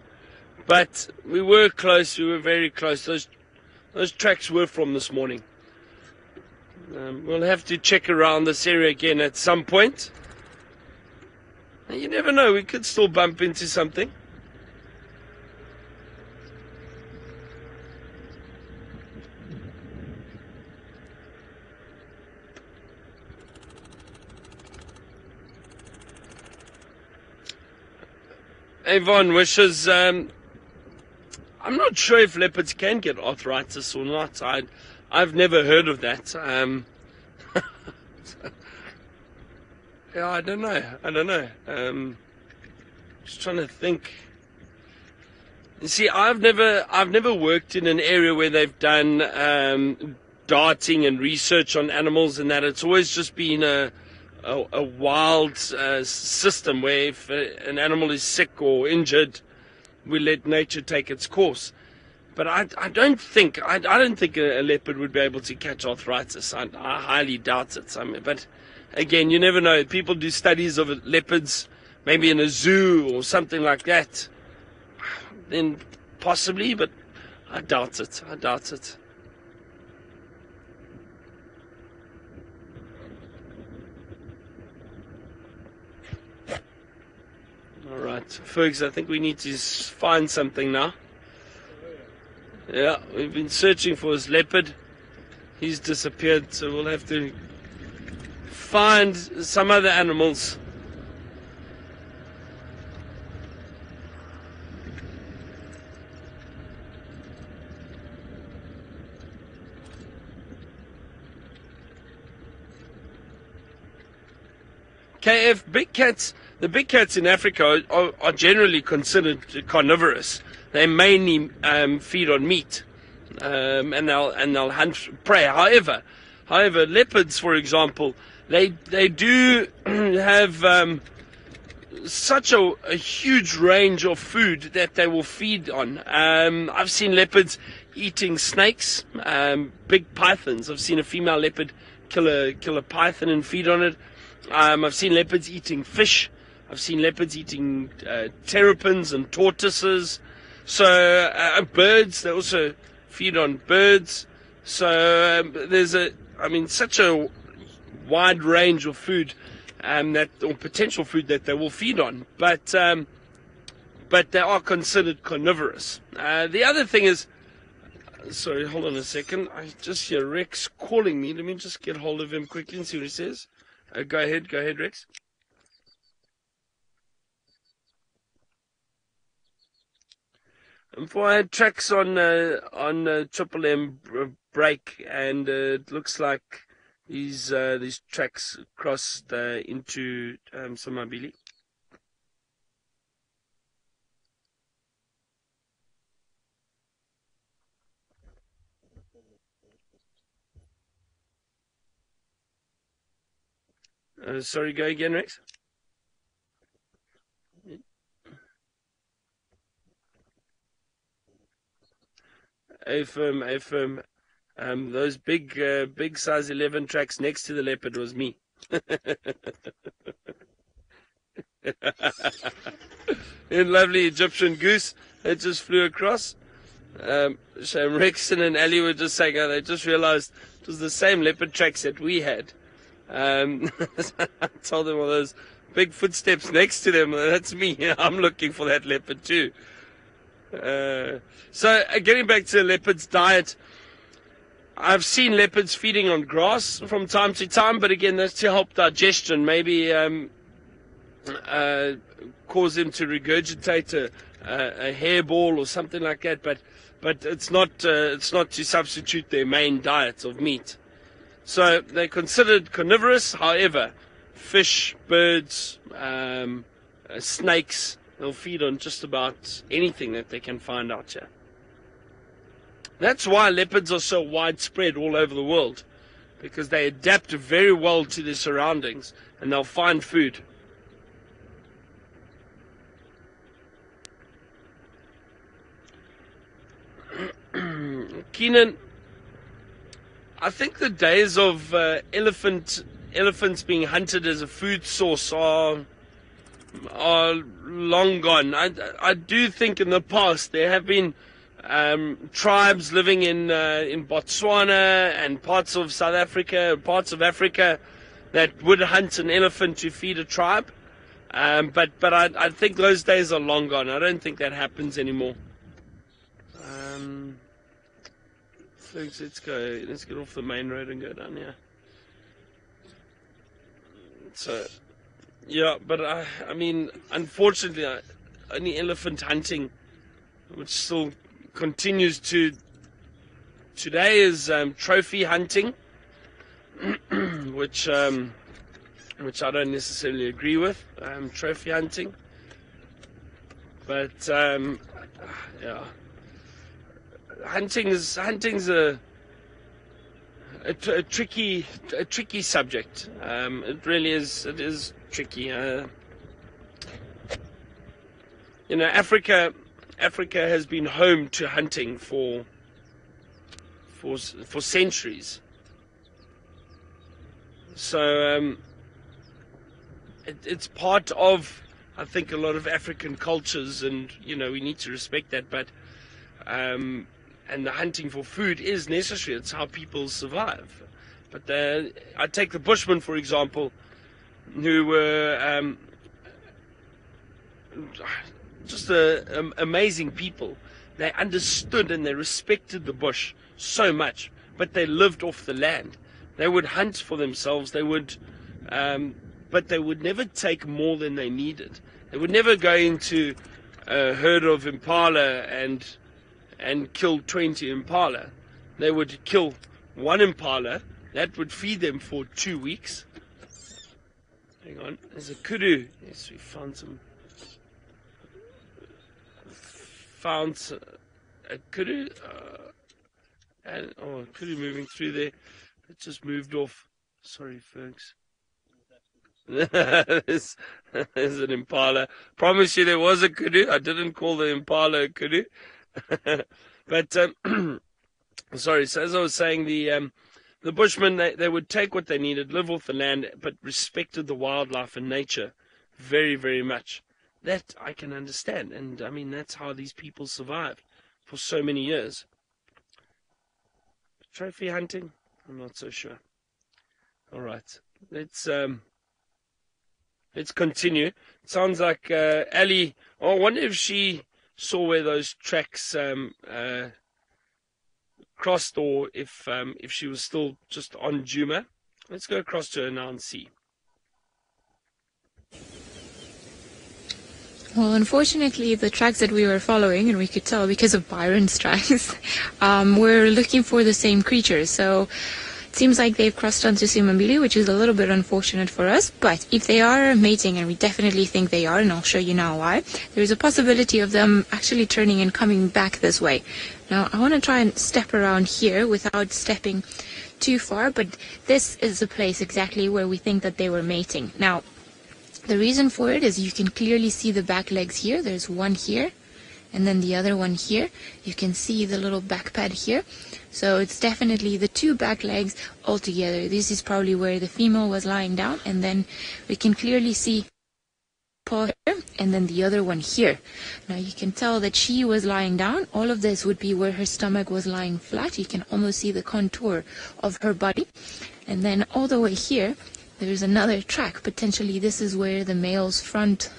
But we were close, we were very close. Those tracks were from this morning. We'll have to check around this area again at some point. You never know, we could still bump into something. Yvonne wishes, I'm not sure if leopards can get arthritis or not. I've never heard of that. Yeah, I don't know. Just trying to think. You see, I've never worked in an area where they've done darting and research on animals and that. It's always just been a wild system where if an animal is sick or injured, we let nature take its course. But I don't think a leopard would be able to catch arthritis. I highly doubt it. But again, you never know. People do studies of leopards, maybe in a zoo or something like that. Then possibly, but I doubt it. So, Fergs, I think we need to find something now. Yeah, we've been searching for his leopard. He's disappeared, so we'll have to find some other animals. KF, the big cats in Africa are generally considered carnivorous. They mainly feed on meat, and they'll hunt prey. However, leopards, for example, they do have such a huge range of food that they will feed on. I've seen leopards eating snakes, big pythons. I've seen a female leopard kill a python and feed on it. I've seen leopards eating fish. I've seen leopards eating terrapins and tortoises. So birds, they also feed on birds. So there's such a wide range of food or potential food that they will feed on. But they are considered carnivorous. The other thing is, sorry, hold on a second. I just hear Rex calling me. Let me just get hold of him quickly and see what he says. Go ahead, Rex. I had tracks on Triple M break, and it looks like these tracks crossed into Samabili. Sorry, go again, Rex. Affirm. Those big size 11 tracks next to the leopard was me. A lovely Egyptian goose that just flew across. Shame Rexon and Ali were just saying, they just realized it was the same leopard tracks that we had. I told them, well, those big footsteps next to them, that's me. I'm looking for that leopard too. So getting back to the leopard's diet, I've seen leopards feeding on grass from time to time, but again, that's to help digestion. Maybe cause them to regurgitate a hairball or something like that. But it's not to substitute their main diet of meat. So they're considered carnivorous. However, fish, birds, snakes, they'll feed on just about anything that they can find out here. That's why leopards are so widespread all over the world, because they adapt very well to their surroundings and they'll find food. Keenan, I think the days of elephants being hunted as a food source are long gone. I do think in the past there have been tribes living in Botswana and parts of South Africa, parts of Africa, that would hunt an elephant to feed a tribe. But I think those days are long gone. I don't think that happens anymore. Let's go. Let's get off the main road and go down here. So, yeah, but I mean, unfortunately, only elephant hunting, which still continues today, is trophy hunting, which I don't necessarily agree with. Trophy hunting, but yeah. Hunting's a tricky subject. It really is. It is tricky. Africa has been home to hunting for centuries. So it's part of, I think, a lot of African cultures, and we need to respect that. But and the hunting for food is necessary. It's how people survive. But I take the Bushmen, for example, who were just amazing people. They understood and they respected the bush so much, but they lived off the land. They would hunt for themselves. But they would never take more than they needed. They would never go into a herd of impala and kill 20 impala. They would kill one impala. That would feed them for 2 weeks. Hang on, there's a kudu. Yes, we found a kudu. And a kudu moving through there. It just moved off. Sorry, folks. there's an impala. Promise you there was a kudu. I didn't call the impala a kudu. But sorry, so as I was saying, the Bushmen, they would take what they needed, live off the land, but respected the wildlife and nature very, very much. That I can understand. And I mean, that's how these people survived for so many years. Trophy hunting? I'm not so sure. All right. Let's continue. It sounds like Ali. Oh, I wonder if she saw where those tracks crossed, or if she was still just on Djuma. Let's go across to her now and see. Well, unfortunately, the tracks that we were following, and we could tell because of Byron's tracks, we're looking for the same creatures. So it seems like they've crossed onto Simambili, which is a little bit unfortunate for us. But if they are mating, and we definitely think they are, and I'll show you now why, there's a possibility of them actually turning and coming back this way. Now, I want to try and step around here without stepping too far, but this is the place exactly where we think that they were mating. Now, the reason for it is you can clearly see the back legs here. There's one here, and then the other one here. You can see the little back pad here. So it's definitely the two back legs all together. This is probably where the female was lying down, and then we can clearly see paw here, and then the other one here. Now you can tell that she was lying down. All of this would be where her stomach was lying flat. You can almost see the contour of her body. And then all the way here, there's another track. Potentially this is where the male's front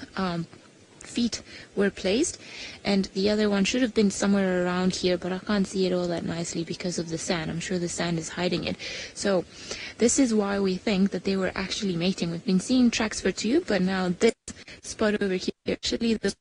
feet were placed, and the other one should have been somewhere around here, but I can't see it all that nicely because of the sand. I'm sure the sand is hiding it. So this is why we think that they were actually mating. We've been seeing tracks for two, but now this spot over here, actually this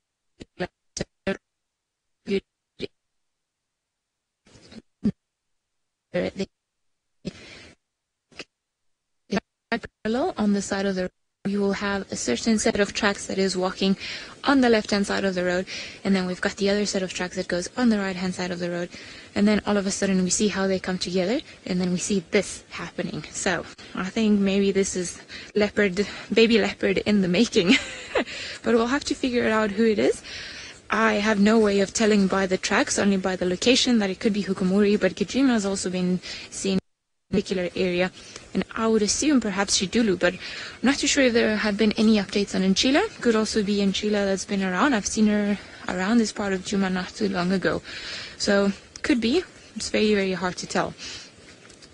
parallel on the side of the road. You will have a certain set of tracks that is walking on the left-hand side of the road, and then we've got the other set of tracks that goes on the right-hand side of the road, and then all of a sudden we see how they come together, and then we see this happening. So I think maybe this is baby leopard in the making. But we'll have to figure out who it is. I have no way of telling by the tracks, only by the location, that it could be Hukumuri, but Djuma has also been seen particular area, and I would assume perhaps Shidulu, but I'm not too sure if there have been any updates on Nchila. Could also be Nchila that's been around. I've seen her around this part of Djuma not too long ago, so could be. It's very, very hard to tell.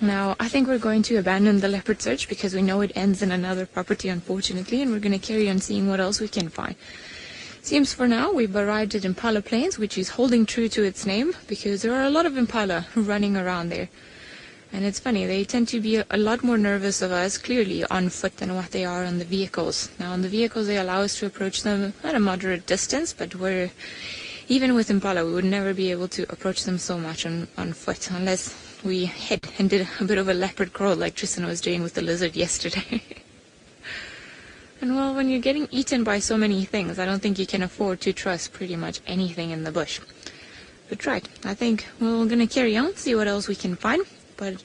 Now, I think we're going to abandon the leopard search because we know it ends in another property, unfortunately, and we're going to carry on seeing what else we can find. Seems for now we've arrived at Impala Plains, which is holding true to its name because there are a lot of impala running around there. And it's funny, they tend to be a lot more nervous of us, clearly, on foot than what they are on the vehicles. Now, on the vehicles, they allow us to approach them at a moderate distance, but even with impala, we would never be able to approach them so much on foot, unless we hid and did a bit of a leopard crawl like Tristan was doing with the lizard yesterday. And well, when you're getting eaten by so many things, I don't think you can afford to trust pretty much anything in the bush. But right, I think we're going to carry on, see what else we can find. But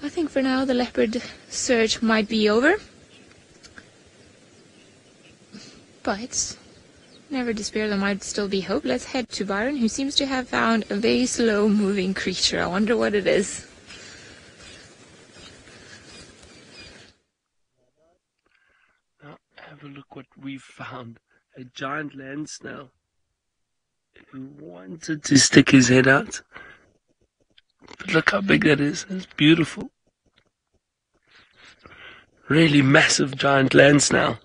I think for now the leopard search might be over. But never despair, there might still be hope. Let's head to Byron, who seems to have found a very slow-moving creature. I wonder what it is. Now, have a look what we've found. A giant land snail who wanted to stick his head out. But look how big that is. It's beautiful. Really massive giant land snail.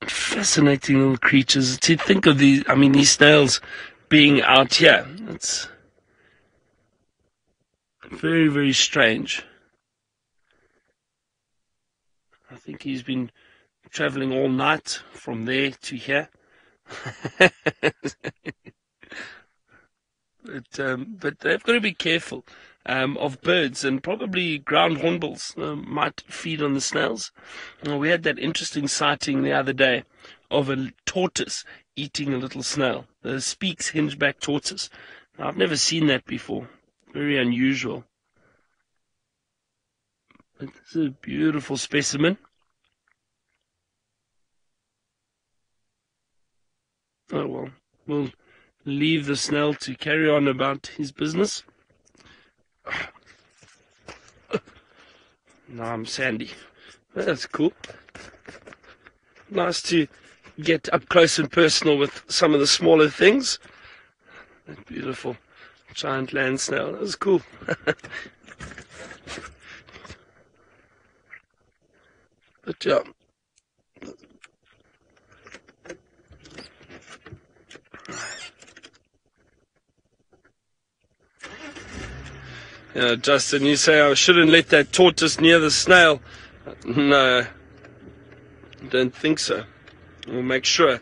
Fascinating little creatures. To think of these, I mean, these snails being out here. It's very, very strange. I think he's been traveling all night from there to here. But they've got to be careful of birds, and probably ground hornbills might feed on the snails. We had that interesting sighting the other day of a tortoise eating a little snail, the Speke's hingeback tortoise. Now, I've never seen that before. Very unusual. But this is a beautiful specimen. Oh well, we'll leave the snail to carry on about his business. Now I'm Sandy. That's cool. Nice to get up close and personal with some of the smaller things. That beautiful giant land snail. That was cool. But yeah. Yeah, Justin, you say I shouldn't let that tortoise near the snail. No, I don't think so. We'll make sure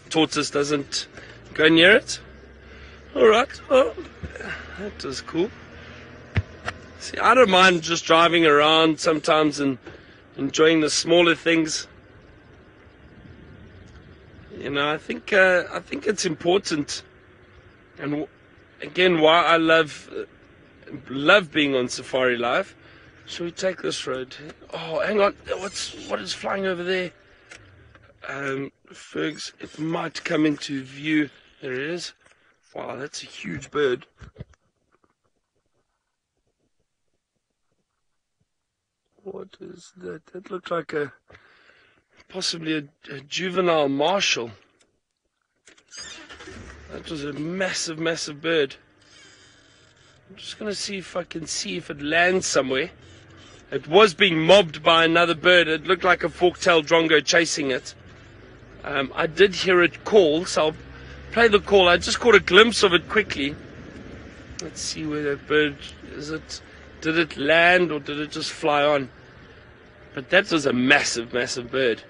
tortoise doesn't go near it. All right, well, that was cool. See, I don't mind just driving around sometimes and enjoying the smaller things. You know, I think it's important, and again, why I love being on Safari Life. Shall we take this road? Oh, hang on. What is flying over there? Fergs, it might come into view. There it is. Wow, that's a huge bird. What is that? That looked like possibly a juvenile marshal. That was a massive, massive bird. I'm just going to see if I can see if it lands somewhere. It was being mobbed by another bird. It looked like a fork-tailed drongo chasing it. I did hear it call, so I'll play the call. I just caught a glimpse of it quickly. Let's see where that bird is. Did it land or did it just fly on? But that was a massive, massive bird.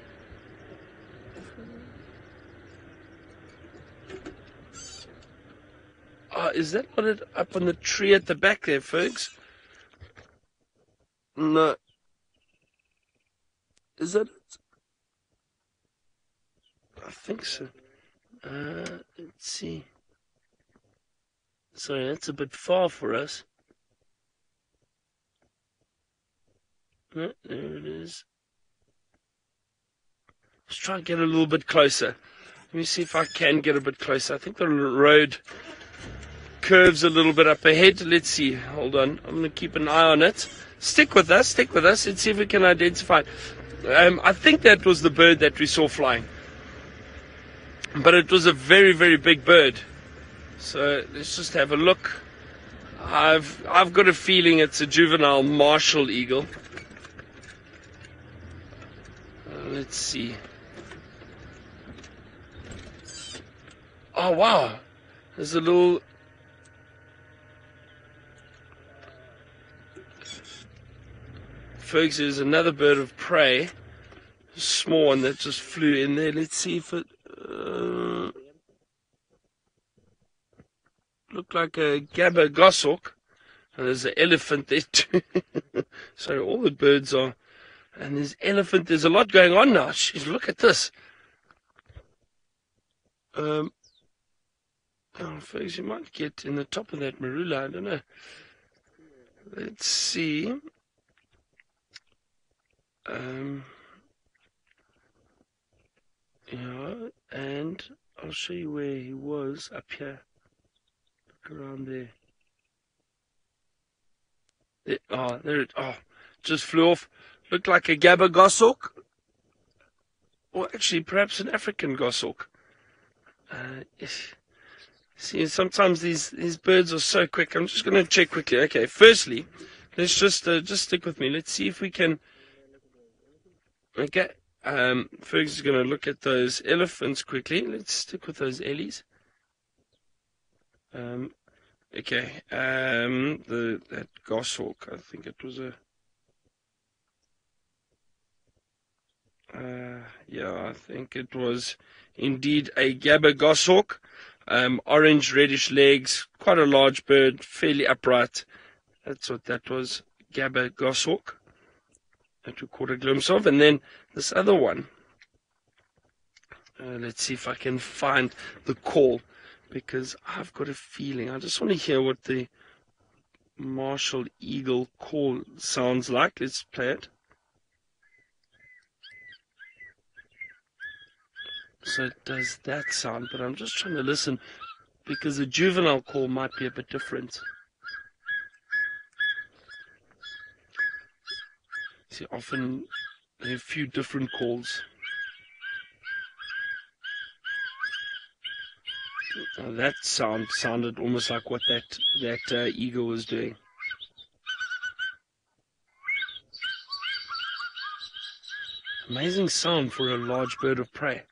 Oh, is that what it up on the tree at the back there, folks? No. Is that it? I think so. Let's see. Sorry, that's a bit far for us. No, there it is. Let's try and get a little bit closer. Let me see if I can get a bit closer. I think the road curves a little bit up ahead. Let's see. Hold on. I'm going to keep an eye on it. Stick with us. Stick with us. Let's see if we can identify it. I think that was the bird that we saw flying. But it was a very, very big bird. So let's just have a look. I've got a feeling it's a juvenile martial eagle. Let's see. Oh, wow. There's a little... Folks, there's another bird of prey. A small one that just flew in there. Let's see if it... looked like a gabba goshawk. And there's an elephant there too. So all the birds are... And there's elephant. There's a lot going on now. Jeez, look at this. Oh, folks, you might get in the top of that marula. I don't know. Let's see. Yeah, and I'll show you where he was up here. Look around there. There it. Oh, just flew off. Looked like a gabba goshawk, or actually perhaps an African goshawk. See, sometimes these birds are so quick. I'm just going to check quickly. Okay, firstly, let's just stick with me. Let's see if we can. Okay, Fergus is going to look at those elephants quickly. Let's stick with those ellies. Okay. That goshawk, I think it was a. Yeah, I think it was indeed a Gabba goshawk. Orange reddish legs, quite a large bird, fairly upright. That's what that was, Gabba goshawk, that we caught a glimpse of. And then this other one, let's see if I can find the call, because I've got a feeling, I just want to hear what the martial eagle call sounds like. Let's play it. So it does that sound, but I'm just trying to listen because the juvenile call might be a bit different. See, often there are a few different calls. That sounded almost like what that eagle was doing. Amazing sound for a large bird of prey.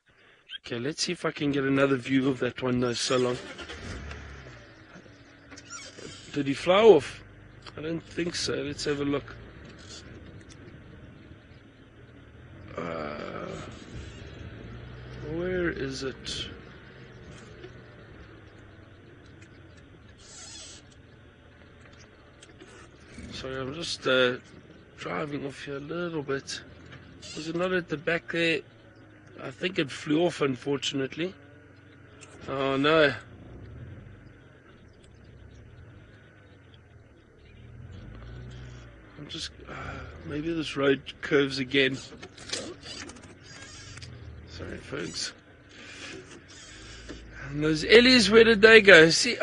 Okay, let's see if I can get another view of that one. No, so long. Did he fly off? I don't think so. Let's have a look. Where is it? Sorry, I'm just driving off here a little bit. Was it not at the back there? I think it flew off, unfortunately. Oh no. I'm just... maybe this road curves again. Sorry, folks. And those ellies, where did they go? See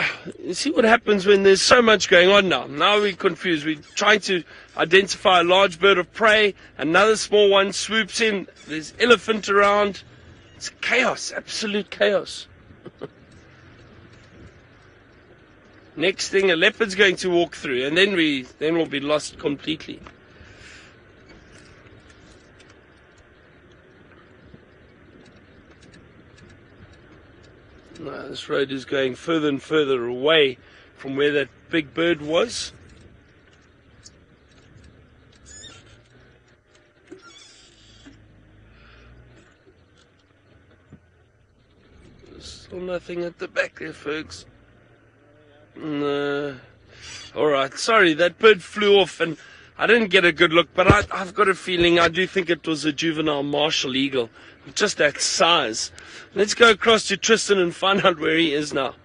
what happens when there's so much going on now. Now we're confused. We're trying to identify a large bird of prey. Another small one swoops in. There's elephant around. It's chaos, absolute chaos. Next thing, a leopard's going to walk through, and then we'll be lost completely. No, this road is going further and further away from where that big bird was. There's still nothing at the back there, folks. No. Alright, sorry, that bird flew off and I didn't get a good look, but I've got a feeling, I do think it was a juvenile martial eagle. Just that size. Let's go across to Tristan and find out where he is now.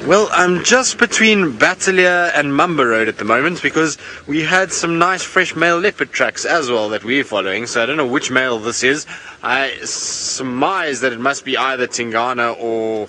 Well, I'm just between Battalier and Mumba Road at the moment because we had some nice fresh male leopard tracks as well that we're following, so I don't know which male this is. I surmise that it must be either Tingana or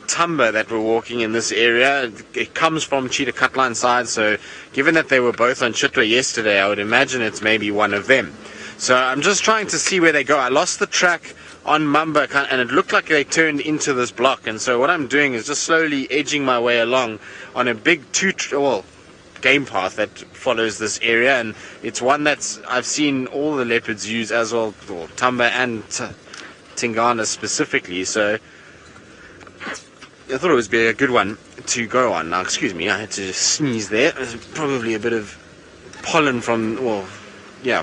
Tumba that were walking in this area. It comes from Cheetah Cutline side, so given that they were both on Chitwa yesterday, I would imagine it's maybe one of them. So I'm just trying to see where they go. I lost the track on Mumba and it looked like they turned into this block, and so what I'm doing is just slowly edging my way along on a big game path that follows this area, and it's one that I've seen all the leopards use as well, or Tumba and Tingana specifically, so I thought it would be a good one to go on. Now, excuse me, I had to sneeze there. There's probably a bit of pollen from,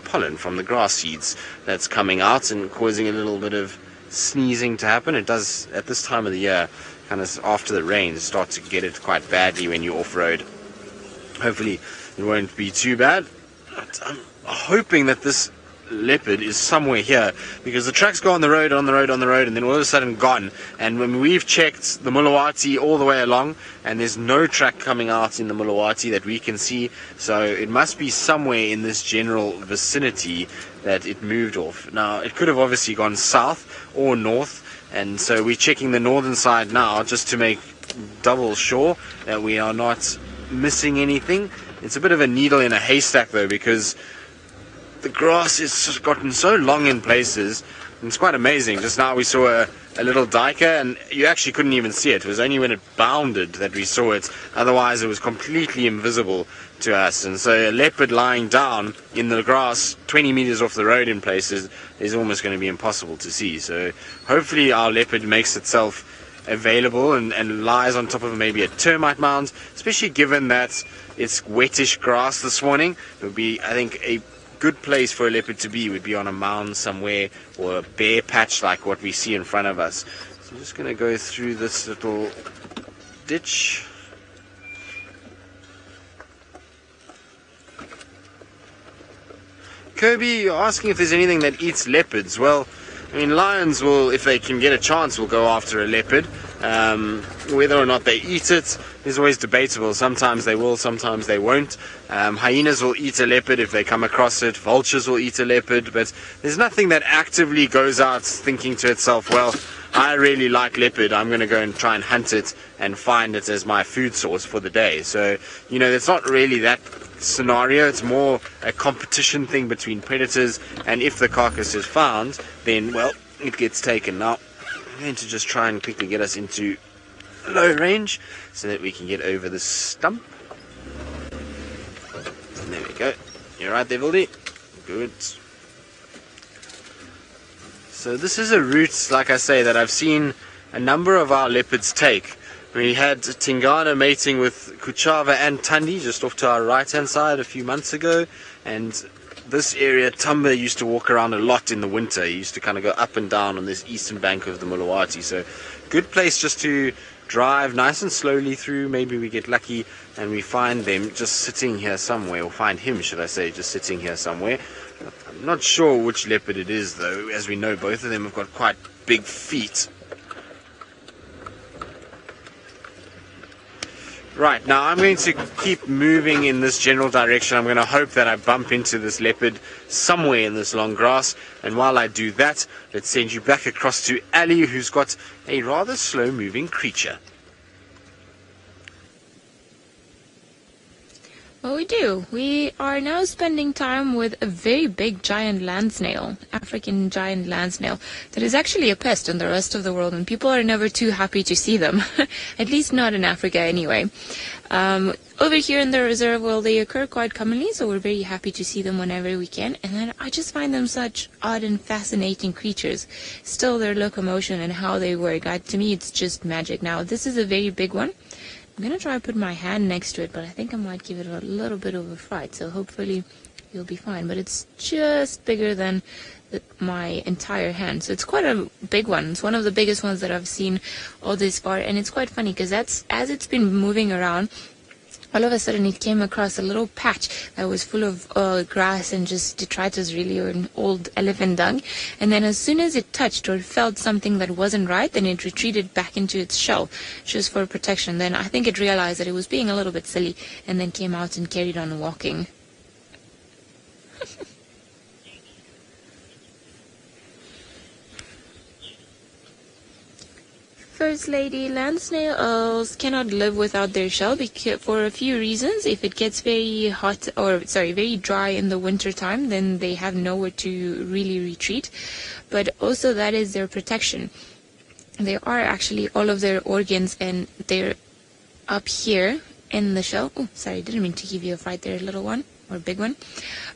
pollen from the grass seeds that's coming out and causing a little bit of sneezing to happen. It does at this time of the year, kind of after the rains, start to get it quite badly when you're off-road. Hopefully it won't be too bad. But I'm hoping that this leopard is somewhere here, because the tracks go on the road, and then all of a sudden gone. And when we've checked the Mulawati all the way along, and there's no track coming out in the Mulawati that we can see, so it must be somewhere in this general vicinity that it moved off. Now, it could have obviously gone south or north, and so we're checking the northern side now just to make double sure that we are not missing anything. It's a bit of a needle in a haystack though, because the grass has just gotten so long in places It's quite amazing. Just now we saw a little duiker, and you actually couldn't even see it. It was only when it bounded that we saw it. Otherwise, it was completely invisible to us. And so a leopard lying down in the grass 20 meters off the road in places is almost going to be impossible to see. So hopefully our leopard makes itself available and lies on top of maybe a termite mound, especially given that it's wettish grass this morning. It would be, I think, a good place for a leopard to be would be on a mound somewhere or a bare patch like what we see in front of us. So I'm just going to go through this little ditch. Kirby, you're asking if there's anything that eats leopards. Well, I mean, lions will, if they can get a chance, will go after a leopard. Whether or not they eat it is always debatable. Sometimes they will, sometimes they won't. Hyenas will eat a leopard if they come across it. Vultures will eat a leopard. But there's nothing that actively goes out thinking to itself, well, I really like leopard. I'm going to go and try and hunt it and find it as my food source for the day. So, you know, it's not really that scenario. It's more a competition thing between predators, and if the carcass is found, then, well, it gets taken. Now I'm going to just try and quickly get us into low range so that we can get over the stump. And there we go. You're right there, Vildy. Good. So this is a route, like I say, that I've seen a number of our leopards take. We had Tingana mating with Kuchava and Tandi just off to our right hand side a few months ago, and this area Tamba used to walk around a lot in the winter. He used to kind of go up and down on this eastern bank of the Mulawati, so good place just to drive nice and slowly through. Maybe we get lucky and we find them just sitting here somewhere, or find him, should I say, just sitting here somewhere. I'm not sure which leopard it is though. As we know, both of them have got quite big feet. Right, now I'm going to keep moving in this general direction. I'm going to hope that I bump into this leopard somewhere in this long grass. And while I do that, let's send you back across to Ali, who's got a rather slow-moving creature. Well, we do. We are now spending time with a very big giant land snail, African giant land snail, that is actually a pest in the rest of the world, and people are never too happy to see them, at least not in Africa anyway. Over here in the reserve, well, they occur quite commonly, so we're very happy to see them whenever we can, and then I just find them such odd and fascinating creatures. Still, their locomotion and how they work, to me, it's just magic. Now, this is a very big one. I'm going to try to put my hand next to it, but I think I might give it a little bit of a fright, so hopefully you'll be fine. But it's just bigger than my entire hand, so it's quite a big one. It's one of the biggest ones that I've seen all this far, and it's quite funny because as it's been moving around, all of a sudden it came across a little patch that was full of grass and just detritus, really, or an old elephant dung. And then as soon as it touched or felt something that wasn't right, then it retreated back into its shell just for protection. Then I think it realized that it was being a little bit silly and then came out and carried on walking. First lady land snails cannot live without their shell for a few reasons. If it gets very hot, very dry in the winter time, then they have nowhere to really retreat. But also that is their protection. They are actually all of their organs, and they're up here in the shell. Oh, sorry, didn't mean to give you a fright there, little one. Or big one.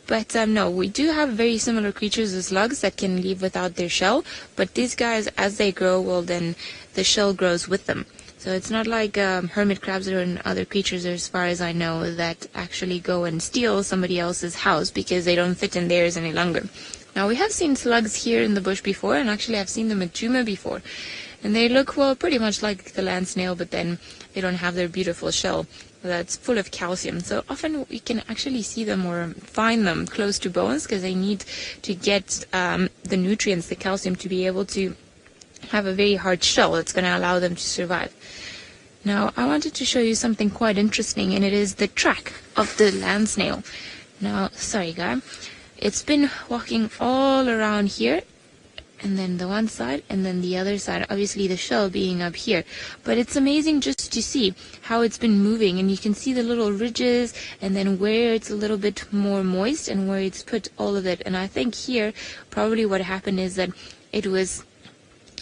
But no, we do have very similar creatures as slugs that can live without their shell, but these guys, as they grow, well, then the shell grows with them. So it's not like hermit crabs or other creatures, as far as I know, that actually go and steal somebody else's house because they don't fit in theirs any longer. Now, we have seen slugs here in the bush before, and actually I've seen them at Djuma before, and they look, well, pretty much like the land snail, but then they don't have their beautiful shell that's full of calcium. So often we can actually see them or find them close to bones because they need to get the nutrients, the calcium, to be able to have a very hard shell that's going to allow them to survive. Now, I wanted to show you something quite interesting, and it is the track of the land snail. Now, sorry, guy. It's been walking all around here, and then the one side, and then the other side, obviously the shell being up here. But it's amazing just to see how it's been moving, and you can see the little ridges, and then where it's a little bit more moist, and where it's put all of it. And I think here, probably what happened is that it was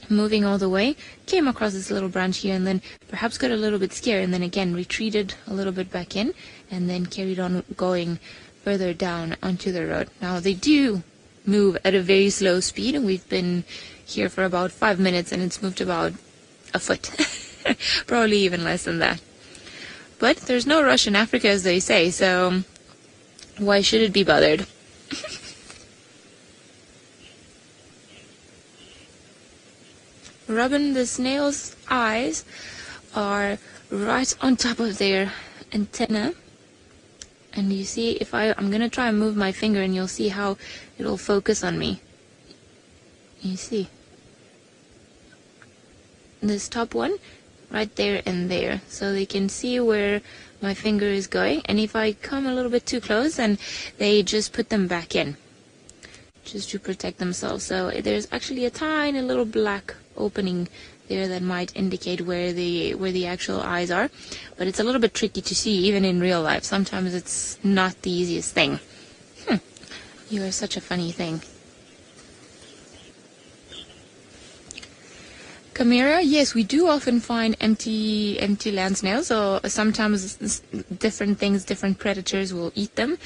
moving all the way, came across this little branch here, and then perhaps got a little bit scared, and then again retreated a little bit back in, and then carried on going further down onto the road. Now they do move at a very slow speed, and we've been here for about 5 minutes, and it's moved about a foot, probably even less than that. But there's no rush in Africa, as they say, so why should it be bothered? Robin the snail's eyes are right on top of their antenna, and you see, if I'm gonna try and move my finger, and you'll see how it'll focus on me. You see this top one right there and there, so they can see where my finger is going, and if I come a little bit too close, then they just put them back in just to protect themselves. So there's actually a tiny little black opening there that might indicate where the actual eyes are, but it's a little bit tricky to see even in real life. Sometimes it's not the easiest thing. You are such a funny thing. Chimera, yes, we do often find empty land snails, or sometimes different things, different predators will eat them,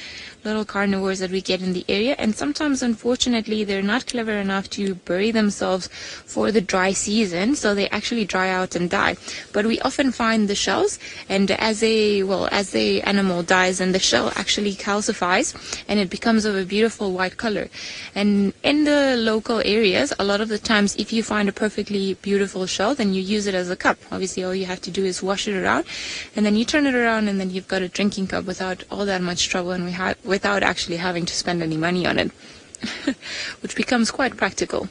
little carnivores that we get in the area, and sometimes, unfortunately, they're not clever enough to bury themselves for the dry season, so they actually dry out and die. But we often find the shells, and as the animal dies, and the shell actually calcifies, and it becomes of a beautiful white color. And in the local areas, a lot of the times, if you find a perfectly beautiful shell, then you use it as a cup. Obviously, all you have to do is wash it around, and then you turn it around, and then you've got a drinking cup without all that much trouble, and without actually having to spend any money on it, which becomes quite practical.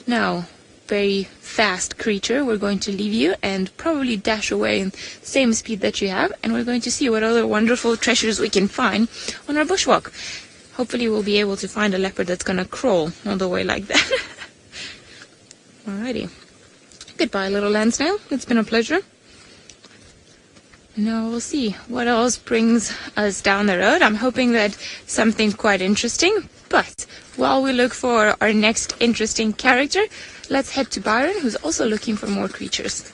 Now, very fast creature, we're going to leave you and probably dash away in the same speed that you have, and we're going to see what other wonderful treasures we can find on our bushwalk. Hopefully we'll be able to find a leopard that's going to crawl all the way like that. Alrighty. Goodbye, little land snail. It's been a pleasure. Now we'll see what else brings us down the road. I'm hoping that something quite interesting. But while we look for our next interesting character, let's head to Byron, who's also looking for more creatures.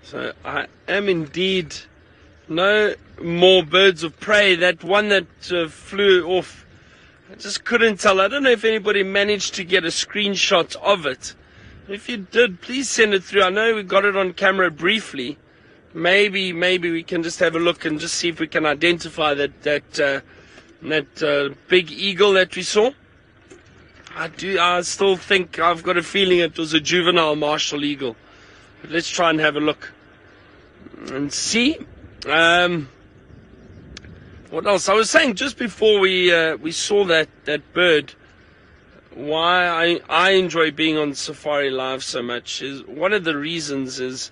So I am indeed no more birds of prey. That one that flew off, I just couldn't tell. I don't know if anybody managed to get a screenshot of it. If you did, please send it through. I know we got it on camera briefly. Maybe we can just have a look and just see if we can identify that big eagle that we saw. I still think, I've got a feeling it was a juvenile martial eagle. But let's try and have a look and see. What else? I was saying just before we saw that bird, why I enjoy being on Safari Live so much is one of the reasons is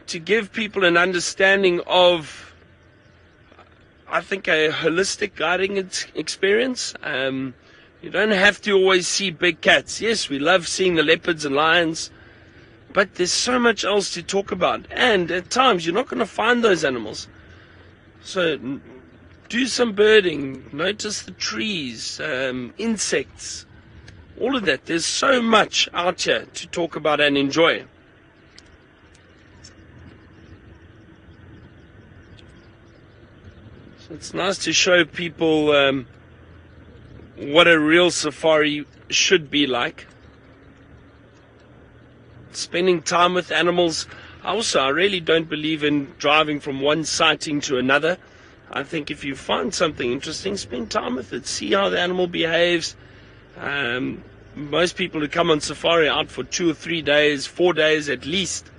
to give people an understanding of, I think, a holistic guiding experience. You don't have to always see big cats. Yes, we love seeing the leopards and lions, but there's so much else to talk about, and at times you're not going to find those animals. So do some birding, notice the trees, insects, all of that. There's so much out here to talk about and enjoy. So it's nice to show people what a real safari should be like. Spending time with animals. Also, I really don't believe in driving from one sighting to another. I think if you find something interesting, spend time with it. See how the animal behaves. Most people who come on safari are out for 2 or 3 days, 4 days at least.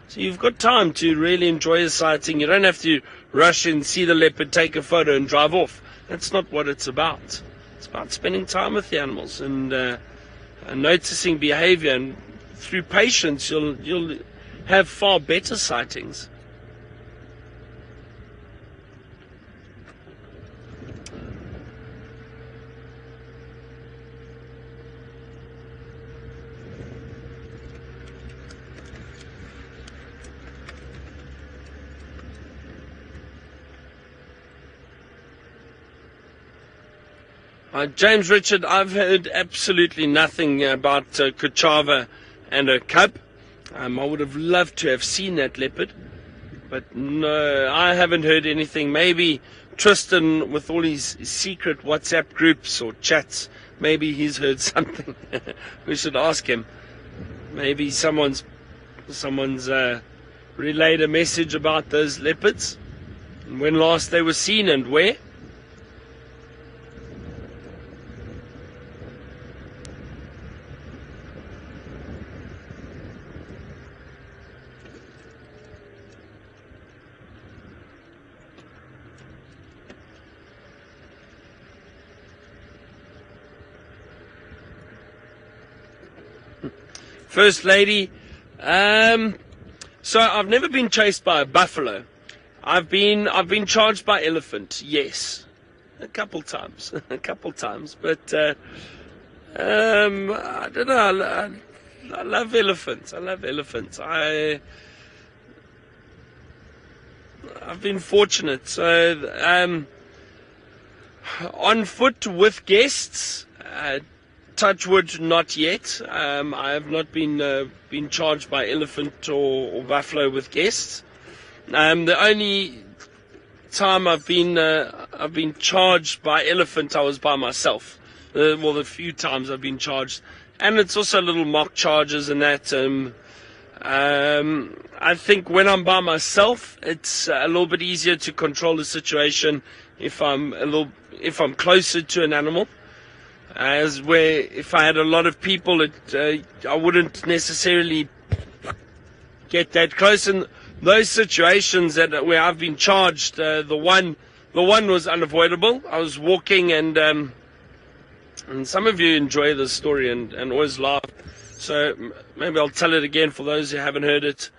So you've got time to really enjoy a sighting. You don't have to rush in, see the leopard, take a photo and drive off. That's not what it's about. It's about spending time with the animals and noticing behavior. And through patience, you'll have far better sightings. James Richard, I've heard absolutely nothing about Kuchava and her cub. I would have loved to have seen that leopard, but no, I haven't heard anything. Maybe Tristan, with all his secret WhatsApp groups or chats, maybe he's heard something. We should ask him. Maybe someone's relayed a message about those leopards, and when last they were seen and where. First Lady, so I've never been chased by a buffalo. I've been charged by elephant, yes, a couple times, but I don't know. I love elephants. I've been fortunate. So on foot with guests. Touch wood, not yet. I have not been charged by elephant or buffalo with guests. The only time I've been charged by elephant, I was by myself. The few times I've been charged, and it's also little mock charges and that. I think when I'm by myself, it's a little bit easier to control the situation if I'm closer to an animal. As where if I had a lot of people, I wouldn't necessarily get that close. In those situations where I've been charged, the one was unavoidable. I was walking, and some of you enjoy this story and always laugh. So maybe I'll tell it again for those who haven't heard it.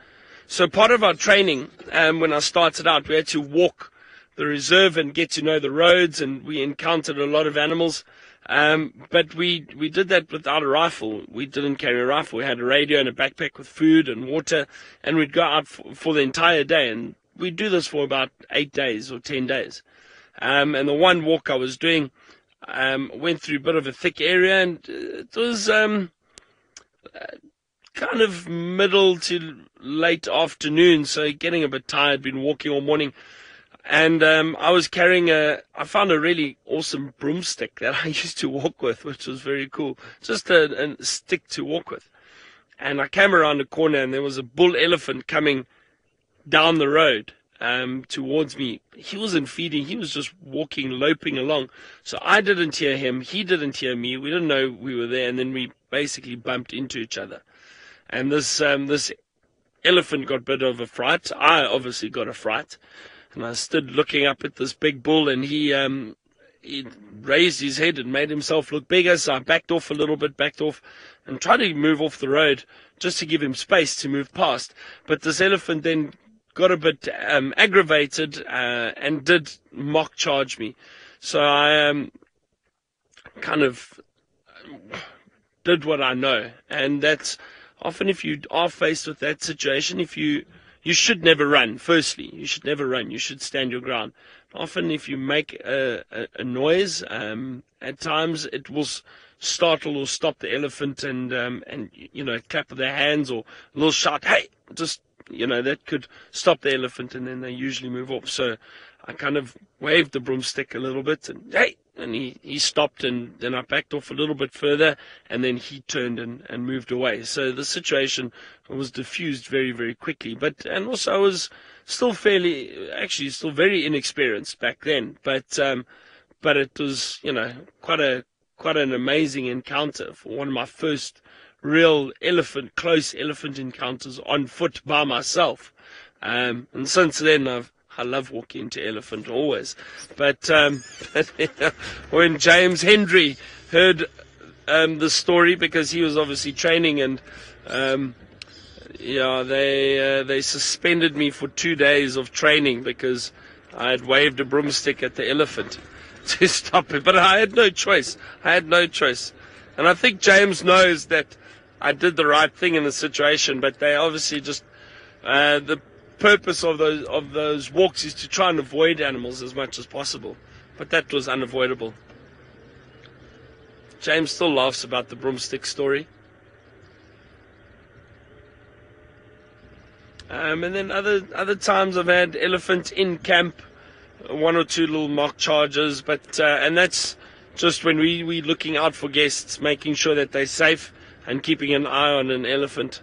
So part of our training, when I started out, we had to walk the reserve and get to know the roads, and we encountered a lot of animals. But we did that without a rifle. We didn't carry a rifle. We had a radio and a backpack with food and water, and we'd go out for the entire day. And we'd do this for about 8 days or 10 days. And the one walk I was doing went through a bit of a thick area, and it was kind of middle to late afternoon, so getting a bit tired, been walking all morning. And I was carrying I found a really awesome broomstick that I used to walk with, which was very cool. Just a stick to walk with. And I came around a corner, and there was a bull elephant coming down the road towards me. He wasn't feeding. He was just walking, loping along. So I didn't hear him. He didn't hear me. We didn't know we were there. And then we basically bumped into each other. And this elephant got a bit of a fright. I obviously got a fright. And I stood looking up at this big bull, and he raised his head and made himself look bigger. So I backed off a little bit, and tried to move off the road just to give him space to move past. But this elephant then got a bit aggravated and did mock charge me. So I kind of did what I know. And that's often, if you are faced with that situation, you should never run. Firstly, you should never run. You should stand your ground. Often, if you make a noise, at times it will startle or stop the elephant, and clap of their hands or a little shout, "Hey!" Just that could stop the elephant, and then they usually move off. So I kind of waved the broomstick a little bit, and "Hey!" And he stopped, and then I backed off a little bit further, and then he turned and moved away. So the situation was diffused very, very quickly. And also I was still still very inexperienced back then. But it was, quite an amazing encounter for one of my first real close elephant encounters on foot by myself. And since then I love walking into elephant always. But when James Hendry heard the story, because he was obviously training, and they suspended me for 2 days of training because I had waved a broomstick at the elephant to stop it. But I had no choice. And I think James knows that I did the right thing in the situation, but they obviously just the purpose of those walks is to try and avoid animals as much as possible, but that was unavoidable. James still laughs about the broomstick story. And then other times I've had elephant in camp, one or two little mock charges, but and that's just when we looking out for guests, making sure that they're safe and keeping an eye on an elephant.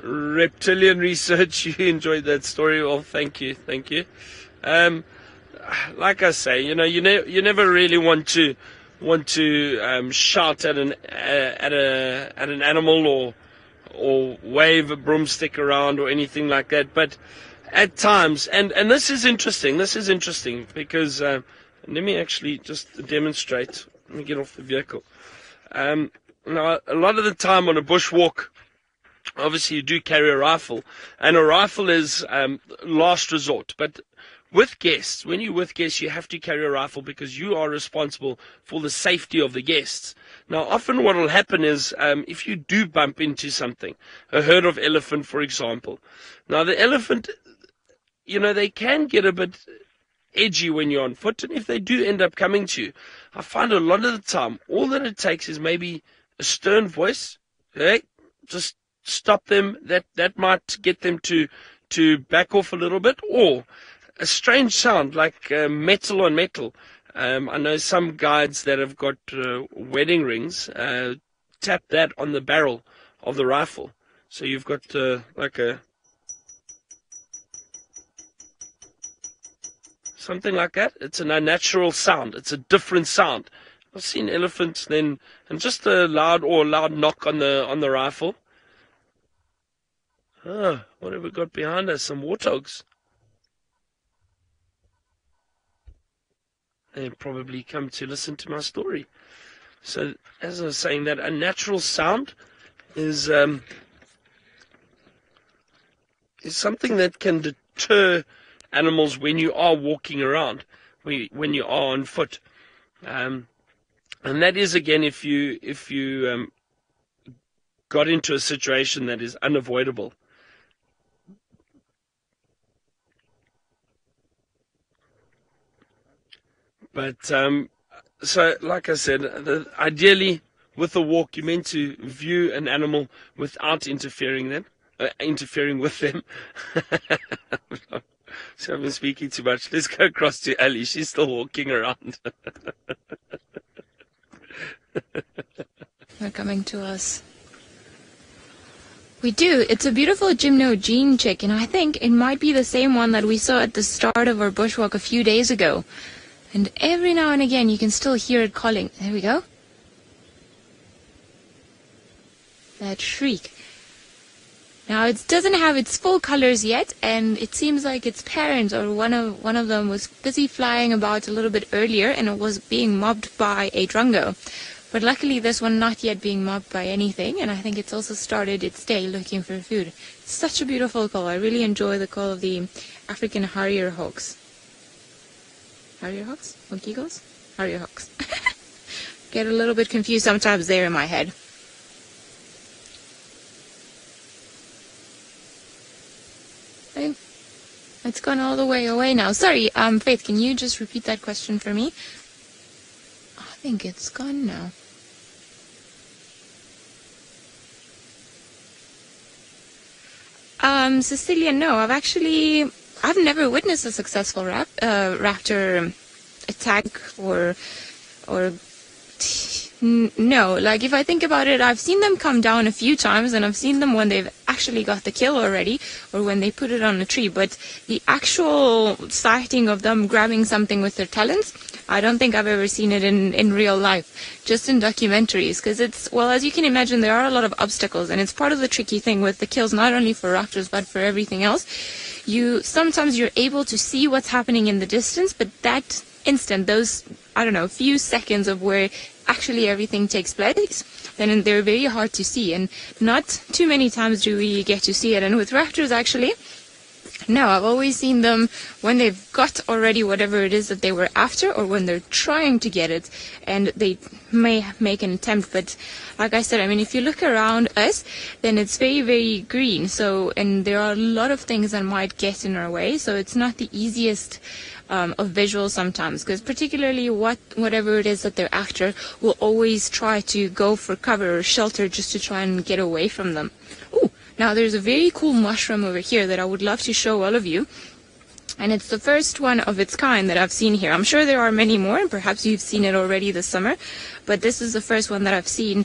Reptilian research, you enjoyed that story. Well, thank you. Like I say, you never really want to shout at an animal or wave a broomstick around or anything like that. But at times, and this is interesting. Because let me actually just demonstrate. Let me get off the vehicle. Now, a lot of the time on a bushwalk, obviously you do carry a rifle, and a rifle is last resort. But with guests, when you're with guests, you have to carry a rifle because you are responsible for the safety of the guests. Now, often what will happen is if you do bump into something, a herd of elephant, for example. Now, the elephant, they can get a bit edgy when you're on foot, and if they do end up coming to you, I find a lot of the time, all that it takes is maybe a stern voice. Hey, just stop them. That might get them to back off a little bit, or a strange sound like metal on metal. I know some guides that have got wedding rings tap that on the barrel of the rifle, so you've got like a something like that. It's an unnatural sound. It's a different sound. I've seen elephants then, and just a loud knock on the rifle. What have we got behind us? Some warthogs. They probably come to listen to my story. So, as I was saying, that unnatural sound is something that can deter animals when you are walking around, when you are on foot. And that is, again, if you got into a situation that is unavoidable. But so, like I said, ideally with a walk, you're meant to view an animal without interfering with them. So I've been speaking too much. Let's go across to Ali. She's still walking around. They're coming to us. We do. It's a beautiful gymno chicken. I think it might be the same one that we saw at the start of our bushwalk a few days ago. And every now and again you can still hear it calling. There we go. That shriek. Now it doesn't have its full colors yet, and it seems like its parents or one of them was busy flying about a little bit earlier, and it was being mobbed by a drongo. But luckily this one not yet being mobbed by anything, and I think it's also started its day looking for food. It's such a beautiful call. I really enjoy the call of the African harrier hawks. Harrier hawks? Monkey eagles? Harrier hawks. Get a little bit confused sometimes there in my head. Okay. It's gone all the way away now. Sorry, Faith, can you just repeat that question for me? I think it's gone now. Cecilia, no, I've never witnessed a successful raptor attack no. Like, if I think about it, I've seen them come down a few times, and I've seen them when they've actually got the kill already, or when they put it on a tree. But the actual sighting of them grabbing something with their talons, I don't think I've ever seen it in real life, just in documentaries. Because as you can imagine, there are a lot of obstacles, and it's part of the tricky thing with the kills, not only for raptors, but for everything else. Sometimes you're able to see what's happening in the distance, but that instant, those, few seconds of where actually everything takes place, then they're very hard to see, and not too many times do we get to see it. And with raptors, actually, No, I've always seen them when they've got already whatever it is that they were after, or when they're trying to get it and they may make an attempt. But like I said, I mean, if you look around us, then it's very, very green. So, and there are a lot of things that might get in our way. So it's not the easiest of visual sometimes, because particularly whatever it is that they're after will always try to go for cover or shelter just to try and get away from them. Ooh. Now there's a very cool mushroom over here that I would love to show all of you. And it's the first one of its kind that I've seen here. I'm sure there are many more, and perhaps you've seen it already this summer. But this is the first one that I've seen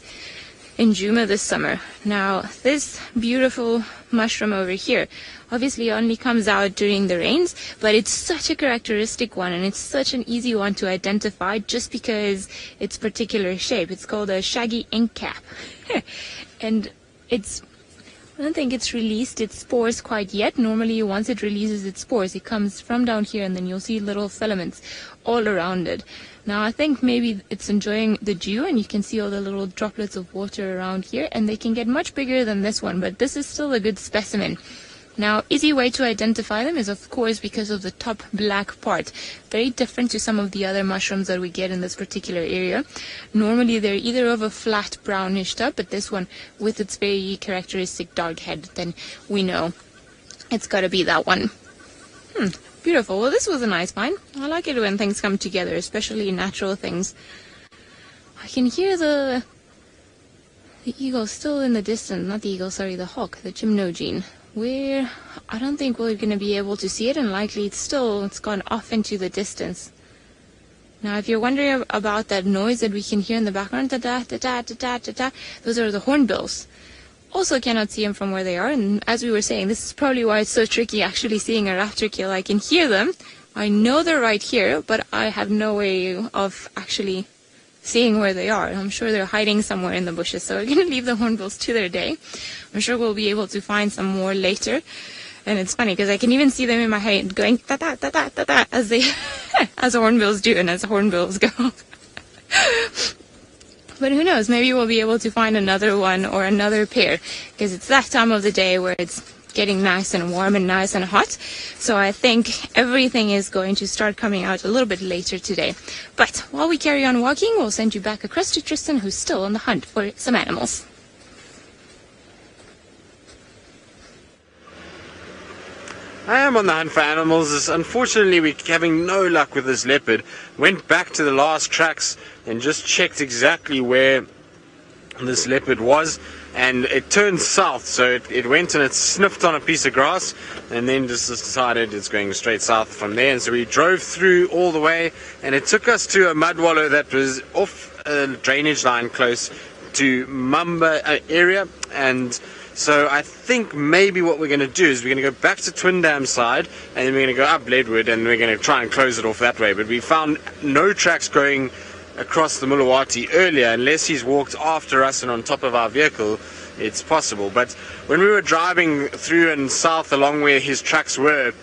in Djuma this summer. Now this beautiful mushroom over here obviously only comes out during the rains, but it's such a characteristic one, and it's such an easy one to identify just because its particular shape. It's called a shaggy ink cap. And I don't think it's released its spores quite yet. Normally, once it releases its spores, it comes from down here, and then you'll see little filaments all around it. Now, I think maybe it's enjoying the dew, and you can see all the little droplets of water around here, and they can get much bigger than this one, but this is still a good specimen. Now, easy way to identify them is, of course, because of the top black part. Very different to some of the other mushrooms that we get in this particular area. Normally, they're either of a flat brownish top, but this one, with its very characteristic dark head, then we know it's got to be that one. Beautiful. Well, this was a nice find. I like it when things come together, especially natural things. I can hear the eagle still in the distance. Not the eagle, sorry, the hawk, the gymnogene. Where I don't think we're going to be able to see it, and likely it's gone off into the distance. Now, if you're wondering about that noise that we can hear in the background, those are the hornbills. Also cannot see them from where they are, and as we were saying, this is probably why it's so tricky actually seeing a raptor kill. I can hear them, I know they're right here, but I have no way of actually seeing where they are. I'm sure they're hiding somewhere in the bushes, so we're going to leave the hornbills to their day. I'm sure we'll be able to find some more later. And it's funny because I can even see them in my head going ta-ta-ta-ta-ta-ta as they, as hornbills do and as hornbills go. But who knows, maybe we'll be able to find another one or another pair, because it's that time of the day where it's getting nice and warm and nice and hot. So I think everything is going to start coming out a little bit later today. But while we carry on walking, we'll send you back across to Tristan, who's still on the hunt for some animals. I am on the hunt for animals. Unfortunately, we're having no luck with this leopard. Went back to the last tracks and just checked exactly where this leopard was, and it turned south, so it went and it sniffed on a piece of grass and then just decided it's going straight south from there. And so we drove through all the way, and it took us to a mud wallow that was off a drainage line close to Mamba area. And so I think maybe what we're going to do is we're going to go back to Twin Dam side, and then we're going to go up Leadwood, and we're going to try and close it off that way. But we found no tracks going across the Mulawati earlier, unless he's walked after us and on top of our vehicle. It's possible. But when we were driving through and south along where his tracks were,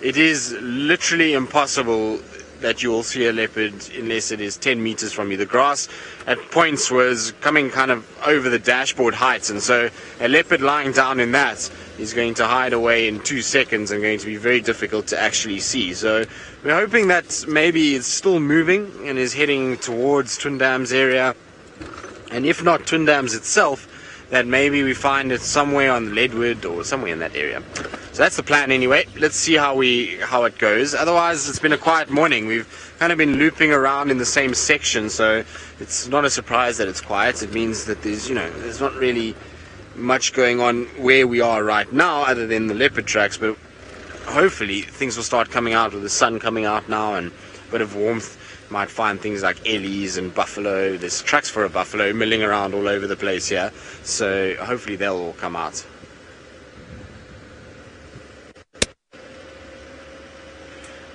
it is literally impossible that you will see a leopard unless it is 10 meters from you. The grass at points was coming kind of over the dashboard heights, and so a leopard lying down in that is going to hide away in 2 seconds and going to be very difficult to actually see. So we're hoping that maybe it's still moving and is heading towards Twin Dams area, and if not Twin Dams itself, that maybe we find it somewhere on Leadwood or somewhere in that area. So that's the plan anyway. Let's see how it goes. Otherwise, it's been a quiet morning. We've kind of been looping around in the same section, so it's not a surprise that it's quiet. It means that there's not really much going on where we are right now other than the leopard tracks, but hopefully things will start coming out with the sun coming out now and a bit of warmth. Might find things like ellies and buffalo. There's tracks for a buffalo milling around all over the place here, so hopefully they'll all come out.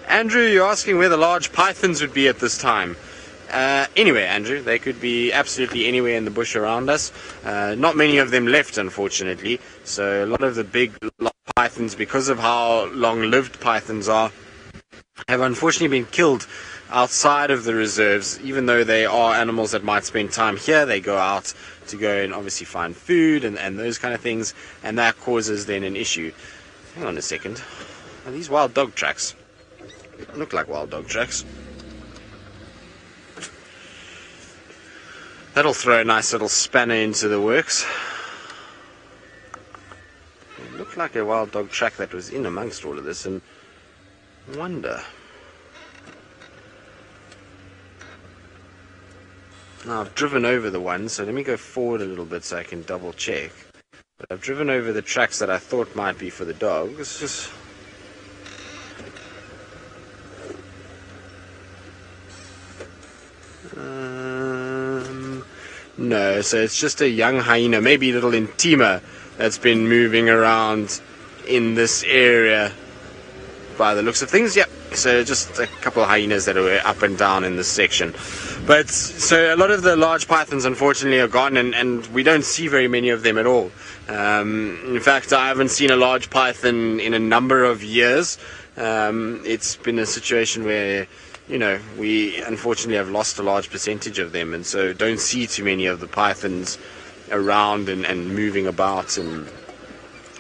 Andrew, you're asking where the large pythons would be at this time. Anyway, Andrew, they could be absolutely anywhere in the bush around us. Not many of them left, unfortunately, so a lot of the big pythons, because of how long-lived pythons are, have unfortunately been killed outside of the reserves. Even though they are animals that might spend time here, they go out to go and obviously find food and those kind of things, and that causes then an issue. Hang on a second. Are these wild dog tracks? Look like wild dog tracks. That'll throw a nice little spanner into the works. It looked like a wild dog track that was in amongst all of this, and wonder. Now I've driven over the one, so let me go forward a little bit so I can double check. But I've driven over the tracks that I thought might be for the dogs. No, so it's just a young hyena, maybe a little intima, that's been moving around in this area by the looks of things. Yep, so just a couple of hyenas that are up and down in this section. But so a lot of the large pythons unfortunately are gone, and we don't see very many of them at all. In fact, I haven't seen a large python in a number of years. It's been a situation where, you know, we unfortunately have lost a large percentage of them, and so don't see too many of the pythons around and moving about.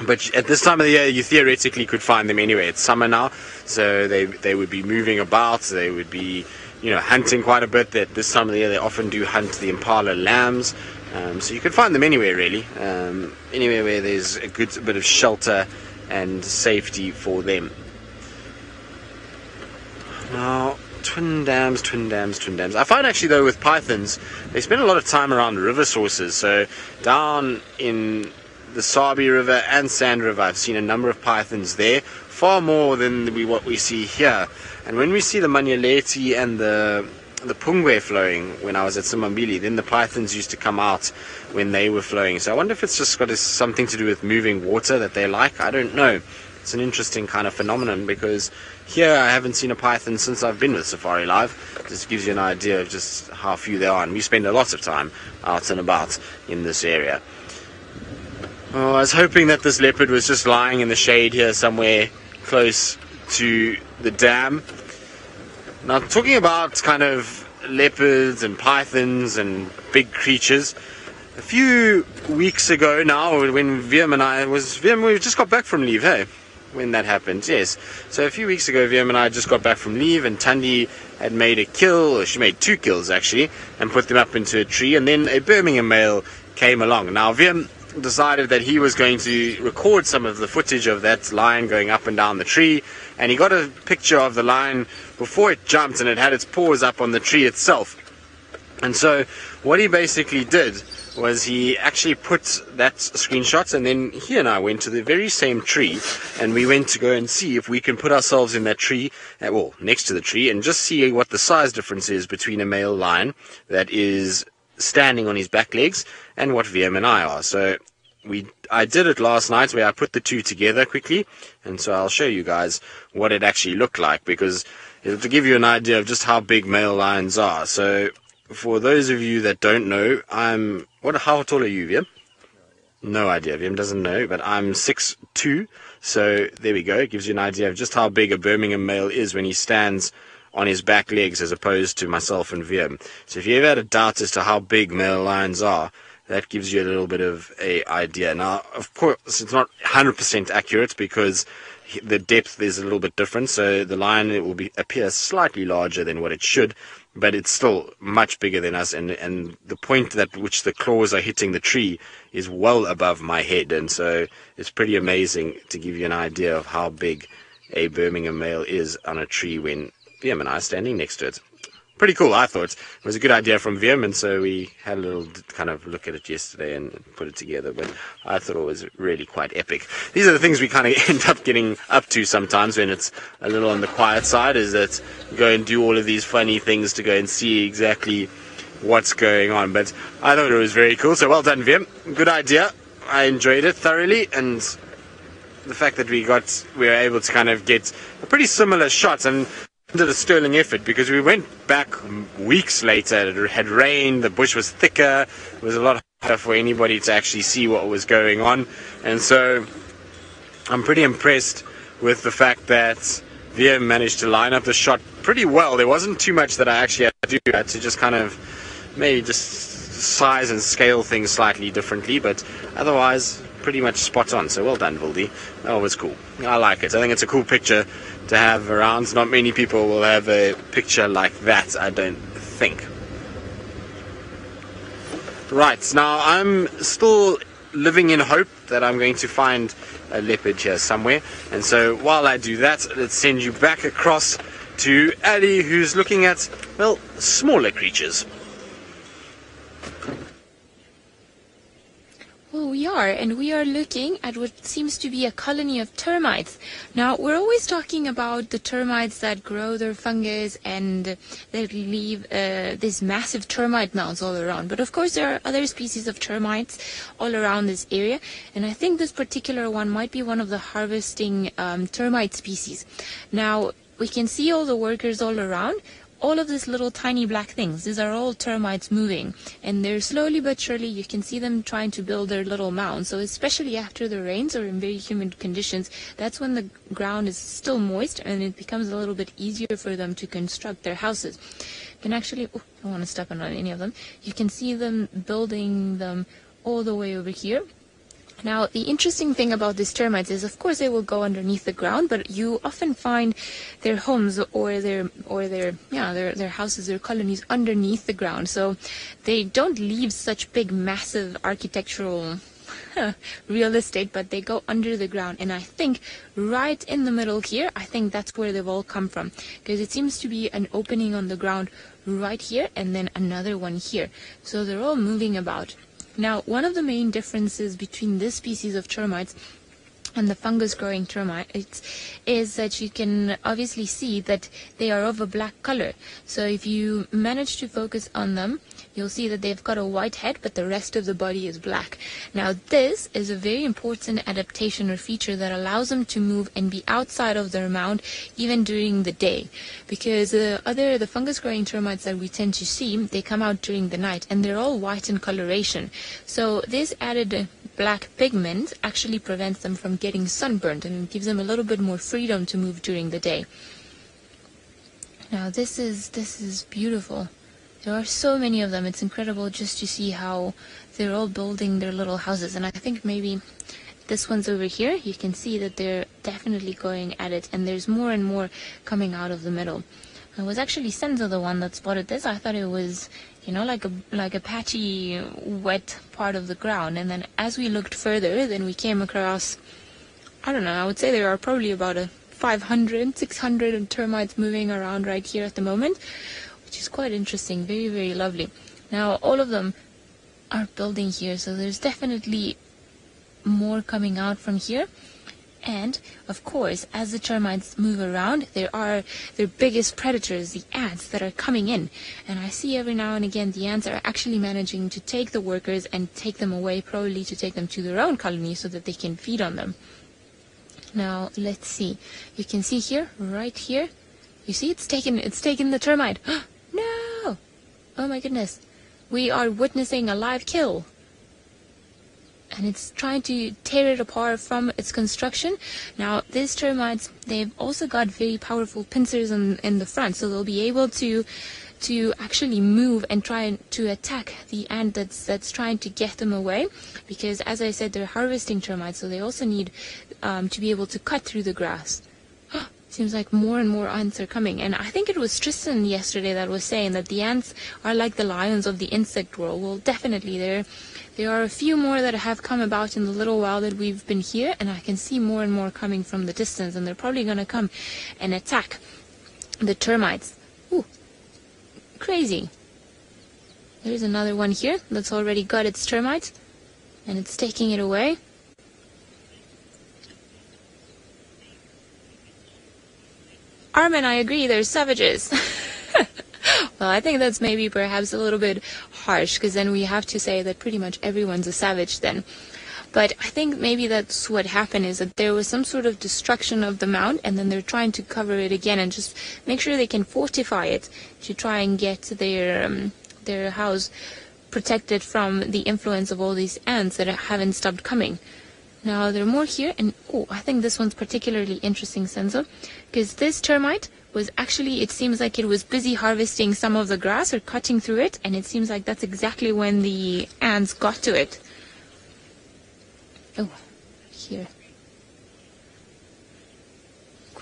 But at this time of the year, you theoretically could find them anyway. It's summer now, so they would be moving about. They would be, you know, hunting quite a bit. At this time of the year, they often do hunt the impala lambs, so you could find them anywhere really, anywhere where there's a good bit of shelter and safety for them. Now, twin dams. I find actually though with pythons, they spend a lot of time around river sources. So down in the Sabi River and Sand River, I've seen a number of pythons there, far more than what we see here. And when we see the Manyaleti and the Pungwe flowing when I was at Simambili, then the pythons used to come out when they were flowing. So I wonder if it's just got something to do with moving water that they like. I don't know. It's an interesting kind of phenomenon, because here I haven't seen a python since I've been with Safari Live. This gives you an idea of just how few there are, and we spend a lot of time out and about in this area. Oh, I was hoping that this leopard was just lying in the shade here somewhere close to the dam. Now, talking about kind of leopards and pythons and big creatures, a few weeks ago now, when we just got back from leave, hey? When that happened, yes. So a few weeks ago, Viam and I just got back from leave, and Tandi had made a kill, or she made 2 kills actually, and put them up into a tree, and then a Birmingham male came along. Now Viam decided that he was going to record some of the footage of that lion going up and down the tree, and he got a picture of the lion before it jumped, and it had its paws up on the tree itself. And so what he basically did was he actually put that screenshot, and then he and I went to the very same tree, and we went to go and see if we can put ourselves in that tree, well, next to the tree, and just see what the size difference is between a male lion that is standing on his back legs and what VM and I are. So I did it last night, where I put the two together quickly, and so I'll show you guys what it actually looked like, because to give you an idea of just how big male lions are. So for those of you that don't know, how tall are you, Wiem? No idea. Wiem doesn't know, but I'm 6'2", so there we go. It gives you an idea of just how big a Birmingham male is when he stands on his back legs, as opposed to myself and Wiem. So if you ever had a doubt as to how big male lions are, that gives you a little bit of an idea. Now, of course, it's not 100% accurate, because the depth is a little bit different, so the lion will appear slightly larger than what it should, but it's still much bigger than us, and the point at which the claws are hitting the tree is well above my head, and so it's pretty amazing to give you an idea of how big a Birmingham male is on a tree when Wiem and I are standing next to it. Pretty cool, I thought. It was a good idea from Wiem, and so we had a little kind of look at it yesterday and put it together, but I thought it was really quite epic. These are the things we kind of end up getting up to sometimes when it's a little on the quiet side, is that you go and do all of these funny things to go and see exactly what's going on. But I thought it was very cool, so well done, Wiem. Good idea. I enjoyed it thoroughly, and the fact that we were able to kind of get a pretty similar shot, and did a sterling effort, because we went back weeks later. It had rained, the bush was thicker, it was a lot harder for anybody to actually see what was going on, and so I'm pretty impressed with the fact that Wiem managed to line up the shot pretty well. There wasn't too much that I actually had to do. I had to just kind of maybe just size and scale things slightly differently, but otherwise pretty much spot on. So well done, Vildi. That was cool. I like it. I think it's a cool picture to have around. Not many people will have a picture like that, I don't think. Right, now I'm still living in hope that I'm going to find a leopard here somewhere. And so while I do that, let's send you back across to Ali, who's looking at, well, smaller creatures. Well, we are, and we are looking at what seems to be a colony of termites. Now, we're always talking about the termites that grow their fungus and that leave these massive termite mounds all around. But of course, there are other species of termites all around this area, and I think this particular one might be one of the harvesting termite species. Now, we can see all the workers all around. All of these little tiny black things, these are all termites moving, and they're slowly but surely, you can see them trying to build their little mounds. So especially after the rains or in very humid conditions, that's when the ground is still moist and it becomes a little bit easier for them to construct their houses. You can actually, I don't want to step on any of them, you can see them building them all the way over here. Now, the interesting thing about these termites is, of course, they will go underneath the ground, but you often find their homes or their houses, their colonies underneath the ground. So they don't leave such big, massive architectural real estate, but they go under the ground. And I think right in the middle here, I think that's where they've all come from, because it seems to be an opening on the ground right here and then another one here. So they're all moving about. Now, one of the main differences between this species of termites and the fungus-growing termites is that you can obviously see that they are of a black color. So if you manage to focus on them, you'll see that they've got a white head, but the rest of the body is black. Now, this is a very important adaptation or feature that allows them to move and be outside of their mound even during the day. Because the fungus-growing termites that we tend to see, they come out during the night, and they're all white in coloration. So this added black pigment actually prevents them from getting sunburned and gives them a little bit more freedom to move during the day. Now, this is beautiful. There are so many of them. It's incredible just to see how they're all building their little houses. And I think maybe this one's over here. You can see that they're definitely going at it. And there's more and more coming out of the middle. It was actually Senzo the one that spotted this. I thought it was, like a patchy, wet part of the ground. And then as we looked further, then we came across, I don't know, I would say there are probably about 500, 600 termites moving around right here at the moment, which is quite interesting. Very, very lovely. Now, all of them are building here, so there's definitely more coming out from here. And, of course, as the termites move around, there are their biggest predators, the ants, that are coming in. And I see every now and again the ants are actually managing to take the workers and take them away, probably to take them to their own colony so that they can feed on them. Now, let's see. You can see here, right here, you see it's taken the termite. No! Oh my goodness. We are witnessing a live kill. And it's trying to tear it apart from its construction. Now, these termites, they've also got very powerful pincers in the front, so they'll be able to actually move and try to attack the ant that's trying to get them away. Because, as I said, they're harvesting termites, so they also need to be able to cut through the grass. Seems like more and more ants are coming. And I think it was Tristan yesterday that was saying that the ants are like the lions of the insect world. Well, definitely, there are a few more that have come about in the little while that we've been here, and I can see more and more coming from the distance, and they're probably going to come and attack the termites. Ooh, crazy. There's another one here that's already got its termites, and it's taking it away. Armin, I agree, they're savages. Well, I think that's maybe perhaps a little bit harsh, because then we have to say that pretty much everyone's a savage then. But I think maybe that's what happened, is that there was some sort of destruction of the mound, and then they're trying to cover it again and just make sure they can fortify it to try and get their house protected from the influence of all these ants that haven't stopped coming. Now, there are more here, and I think this one's particularly interesting, Senzo, because this termite was actually, it seems like it was busy harvesting some of the grass or cutting through it, and it seems like that's exactly when the ants got to it. Oh, here.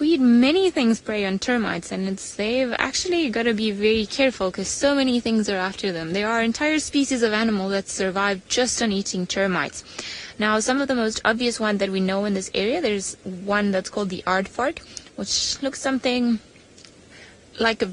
Many things prey on termites, and they've actually got to be very careful because so many things are after them. There are entire species of animal that survive just on eating termites. Now, some of the most obvious one that we know in this area, there's one that's called the aardvark, which looks something like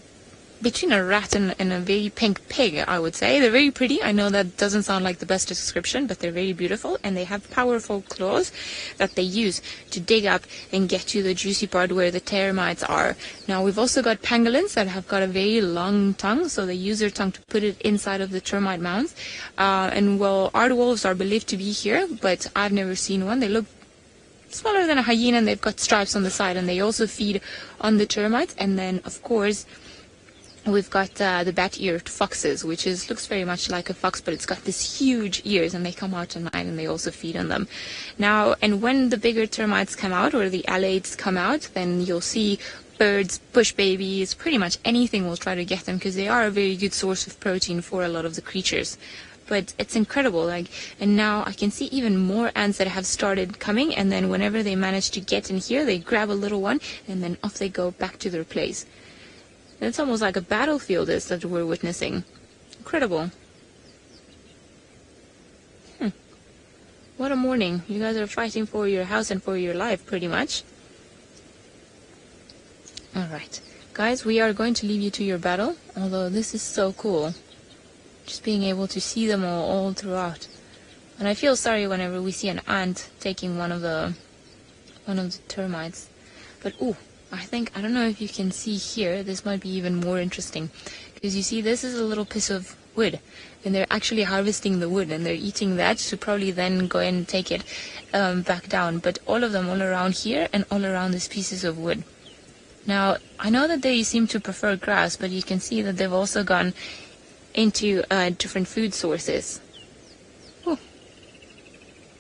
between a rat and a very pink pig, I would say. They're very pretty. I know that doesn't sound like the best description, but they're very beautiful, and they have powerful claws that they use to dig up and get to the juicy part where the termites are. Now, we've also got pangolins that have got a very long tongue, so they use their tongue to put it inside of the termite mounds. Aardwolves are believed to be here, but I've never seen one. They look smaller than a hyena, and they've got stripes on the side, and they also feed on the termites. And then, of course, we've got the bat-eared foxes, which looks very much like a fox, but it's got these huge ears, and they come out at night, and they also feed on them. Now, and when the bigger termites come out, or the alates come out, then you'll see birds, bush babies, pretty much anything will try to get them, because they are a very good source of protein for a lot of the creatures. But it's incredible, and now I can see even more ants that have started coming, and then whenever they manage to get in here, they grab a little one, and then off they go back to their place. It's almost like a battlefield that we're witnessing. Incredible. What a morning. You guys are fighting for your house and for your life, pretty much. Alright. Guys, we are going to leave you to your battle, although this is so cool. Just being able to see them all throughout. And I feel sorry whenever we see an ant taking one of the termites. But, ooh. I don't know if you can see here, this might be even more interesting, because you see this is a little piece of wood, and they're actually harvesting the wood, and they're eating that to probably then go and take it back down. But all of them all around here and all around these pieces of wood. Now, I know that they seem to prefer grass, but you can see that they've also gone into different food sources. Ooh.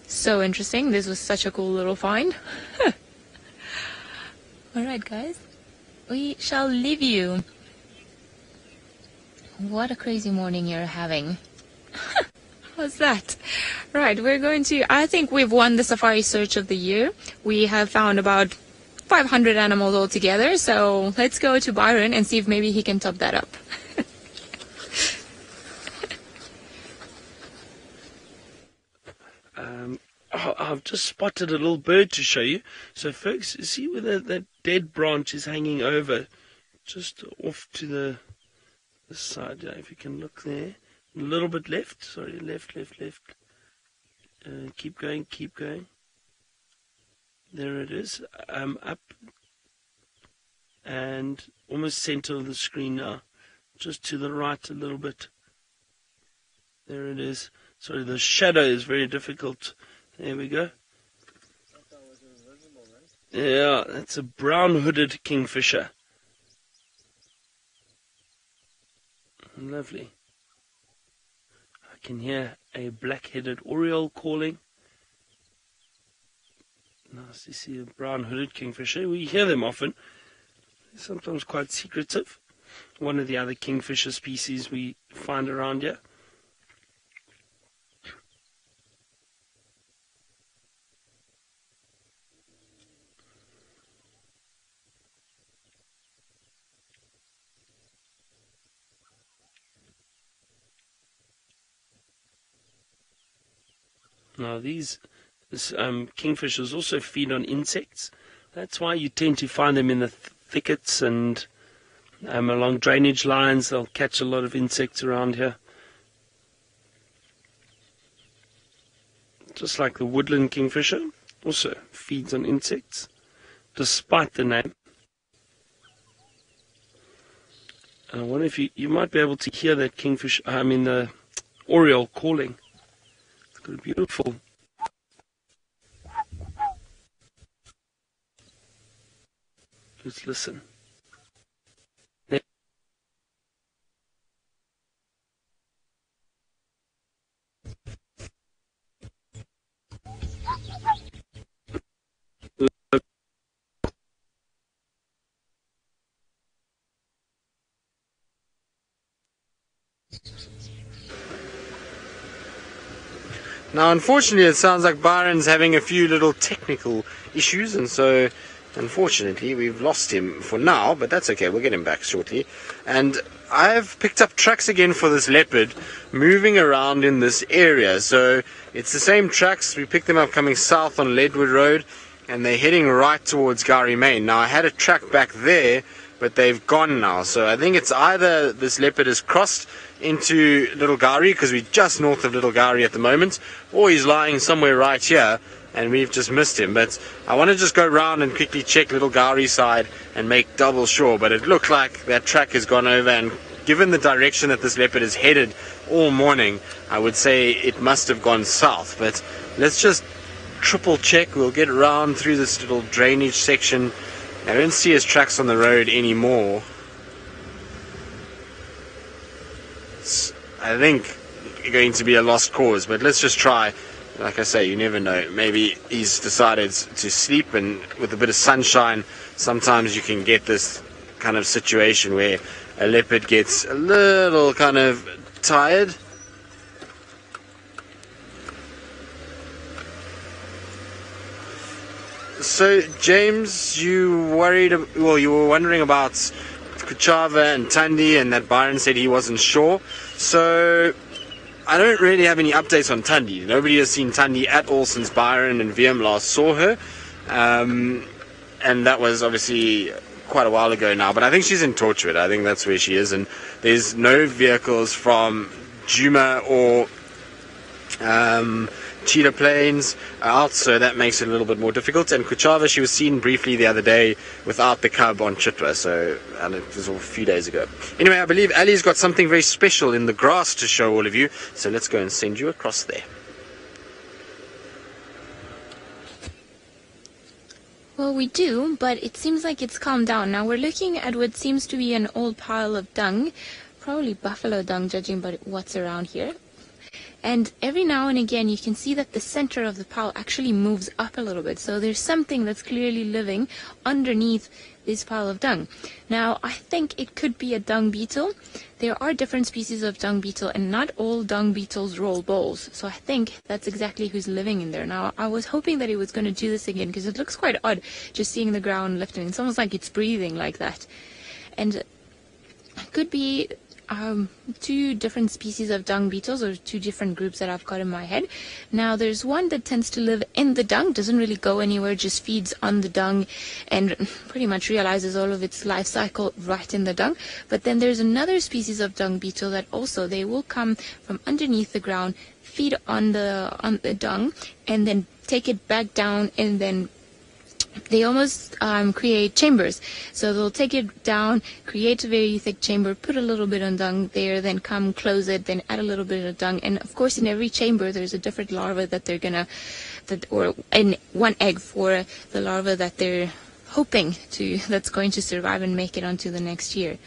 So interesting. This was such a cool little find. Alright guys, we shall leave you. What a crazy morning you're having. How's that? Right, I think we've won the safari search of the year. We have found about 500 animals altogether, so let's go to Byron and see if maybe he can top that up. I've just spotted a little bird to show you. So, folks, see where that dead branch is hanging over, just off to the side. If you can look there, a little bit left. Sorry, left. Keep going. There it is. Up and almost center of the screen now. Just to the right a little bit. There it is. Sorry, the shadow is very difficult. There we go. Yeah, that's a brown-hooded kingfisher. Lovely. I can hear a black-headed oriole calling. Nice to see a brown-hooded kingfisher. We hear them often. They're sometimes quite secretive. One of the other kingfisher species we find around here. Now these kingfishers also feed on insects. That's why you tend to find them in the thickets and along drainage lines. They'll catch a lot of insects around here. Just like the woodland kingfisher, also feeds on insects, despite the name. And I wonder if you might be able to hear that kingfish, the oriole calling. It's got a beautiful. Let's listen. Now, unfortunately, it sounds like Byron's having a few little technical issues, and so, unfortunately, we've lost him for now, but that's okay, we'll get him back shortly. And I've picked up tracks again for this leopard, moving around in this area. So, it's the same tracks, we picked them up coming south on Leadwood Road, and they're heading right towards Gowrie Main. Now, I had a track back there, but they've gone now, so I think it's either this leopard has crossed into Little Gowrie, because we're just north of Little Gowrie at the moment, or he's lying somewhere right here and we've just missed him. But I want to just go round and quickly check Little Gowrie side and make double sure, but it looked like that track has gone over, and given the direction that this leopard is headed all morning, I would say it must have gone south. But let's just triple check. We'll get around through this little drainage section. I don't see his tracks on the road anymore. I think going to be a lost cause, but let's just try. Like I say, you never know. Maybe he's decided to sleep, and with a bit of sunshine, sometimes you can get this kind of situation where a leopard gets a little kind of tired. So, James, you were wondering about Kuchava and Thandi, and that Byron said he wasn't sure. So, I don't really have any updates on Thandi. Nobody has seen Thandi at all since Byron and VM last saw her. And that was obviously quite a while ago now. But I think she's in Torchwood. I think that's where she is. And there's no vehicles from Djuma or Cheetah Plains out, so that makes it a little bit more difficult. And Kuchava, she was seen briefly the other day without the cub on Chitwa, and it was a few days ago. Anyway, I believe Ali's got something very special in the grass to show all of you, so let's go and send you across there. Well, we do, but it seems like it's calmed down. Now we're looking at what seems to be an old pile of dung, probably buffalo dung, judging by what's around here. And every now and again you can see that the center of the pile actually moves up a little bit. So there's something that's clearly living underneath this pile of dung. Now, I think it could be a dung beetle. There are different species of dung beetle, and not all dung beetles roll balls. So I think that's exactly who's living in there. Now, I was hoping that it was going to do this again, because it looks quite odd just seeing the ground lifting. It's almost like it's breathing like that. And it could be two different species of dung beetles, or two different groups that I've got in my head. Now, there's one that tends to live in the dung, doesn't really go anywhere, just feeds on the dung and pretty much realizes all of its life cycle right in the dung. But then there's another species of dung beetle that also, they will come from underneath the ground, feed on the dung, and then take it back down, and then they almost create chambers. So they'll take it down, create a very thick chamber, put a little bit of dung there, then come close it, then add a little bit of dung. And of course, in every chamber, there's a different larva that they're and one egg for the larva that they're hoping that's going to survive and make it onto the next year.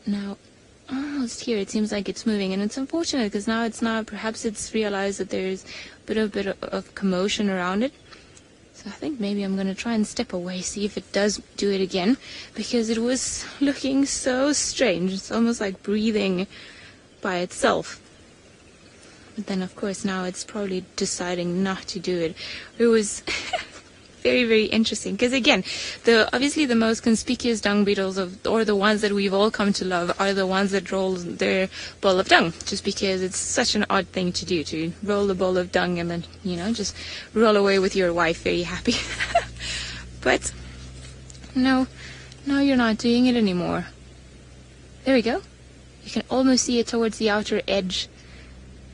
Now, almost here, it seems like it's moving, and it's unfortunate because now perhaps it's realized that there's a bit of commotion around it. I think maybe I'm going to try and step away, see if it does do it again, because it was looking so strange. It's almost like breathing by itself. But then, of course, now it's probably deciding not to do it. It was very, very interesting, because again, obviously the most conspicuous dung beetles, or the ones that we've all come to love, are the ones that roll their ball of dung, just because it's such an odd thing to do, to roll the ball of dung and then, just roll away with your wife very happy. But no, you're not doing it anymore. There we go. You can almost see it towards the outer edge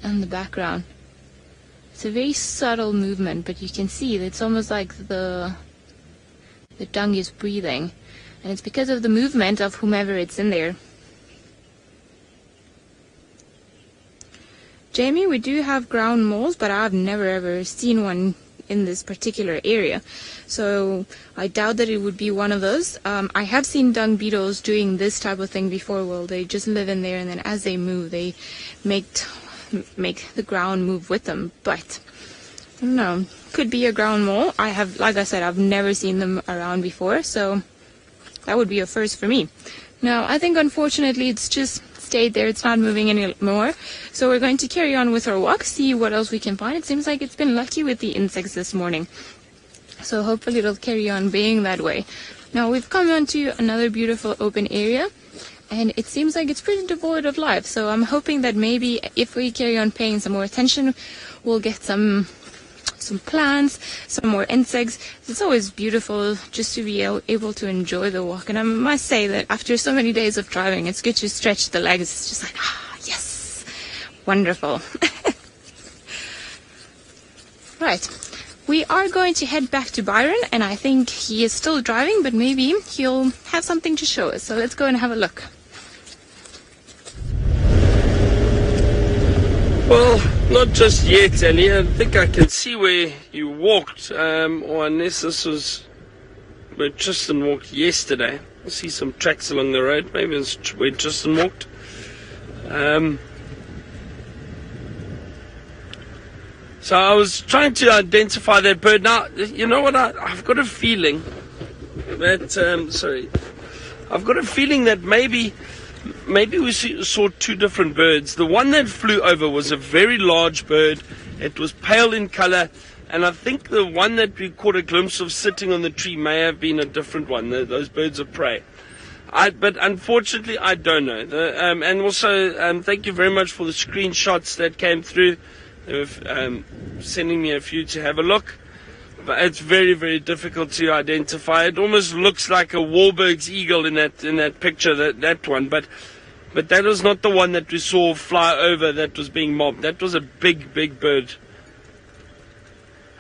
and the background. It's a very subtle movement, but you can see that it's almost like the dung is breathing, and it's because of the movement of whomever it's in there. Jamie, we do have ground moles, but I've never ever seen one in this particular area, so I doubt that it would be one of those. I have seen dung beetles doing this type of thing before. Well, they just live in there, and then as they move, they make the ground move with them. But I don't know, could be a ground mole. Like I said, I've never seen them around before, so that would be a first for me. Now, I think unfortunately it's stayed there. It's not moving anymore. So we're going to carry on with our walk, see what else we can find. It seems like it's been lucky with the insects this morning. So hopefully it'll carry on being that way. Now we've come onto another beautiful open area, and it seems like it's pretty devoid of life. So I'm hoping that maybe if we carry on paying some more attention, we'll get some plants, some more insects. It's always beautiful just to be able to enjoy the walk. And I must say that after so many days of driving, it's good to stretch the legs. It's just like, yes, wonderful. Right. We are going to head back to Byron, and I think he is still driving, but maybe he'll have something to show us. So let's go and have a look. Well, not just yet, Ellie. I think I can see where you walked, or unless this was where Tristan walked yesterday. I see some tracks along the road. Maybe it's where Tristan walked. So I was trying to identify that bird. Now, you know what? I've got a feeling that, I've got a feeling that maybe we saw two different birds. The one that flew over was a very large bird. It was pale in color, and I think the one that we caught a glimpse of sitting on the tree may have been a different one, those birds of prey. But unfortunately, I don't know. And also, thank you very much for the screenshots that came through. They were sending me a few to have a look. But it's very, very difficult to identify. It almost looks like a Wahlberg's eagle in that picture, that one. But that was not the one that we saw fly over that was being mobbed. That was a big, big bird.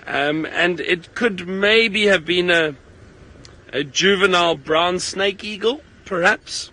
And it could maybe have been a juvenile brown snake eagle, perhaps.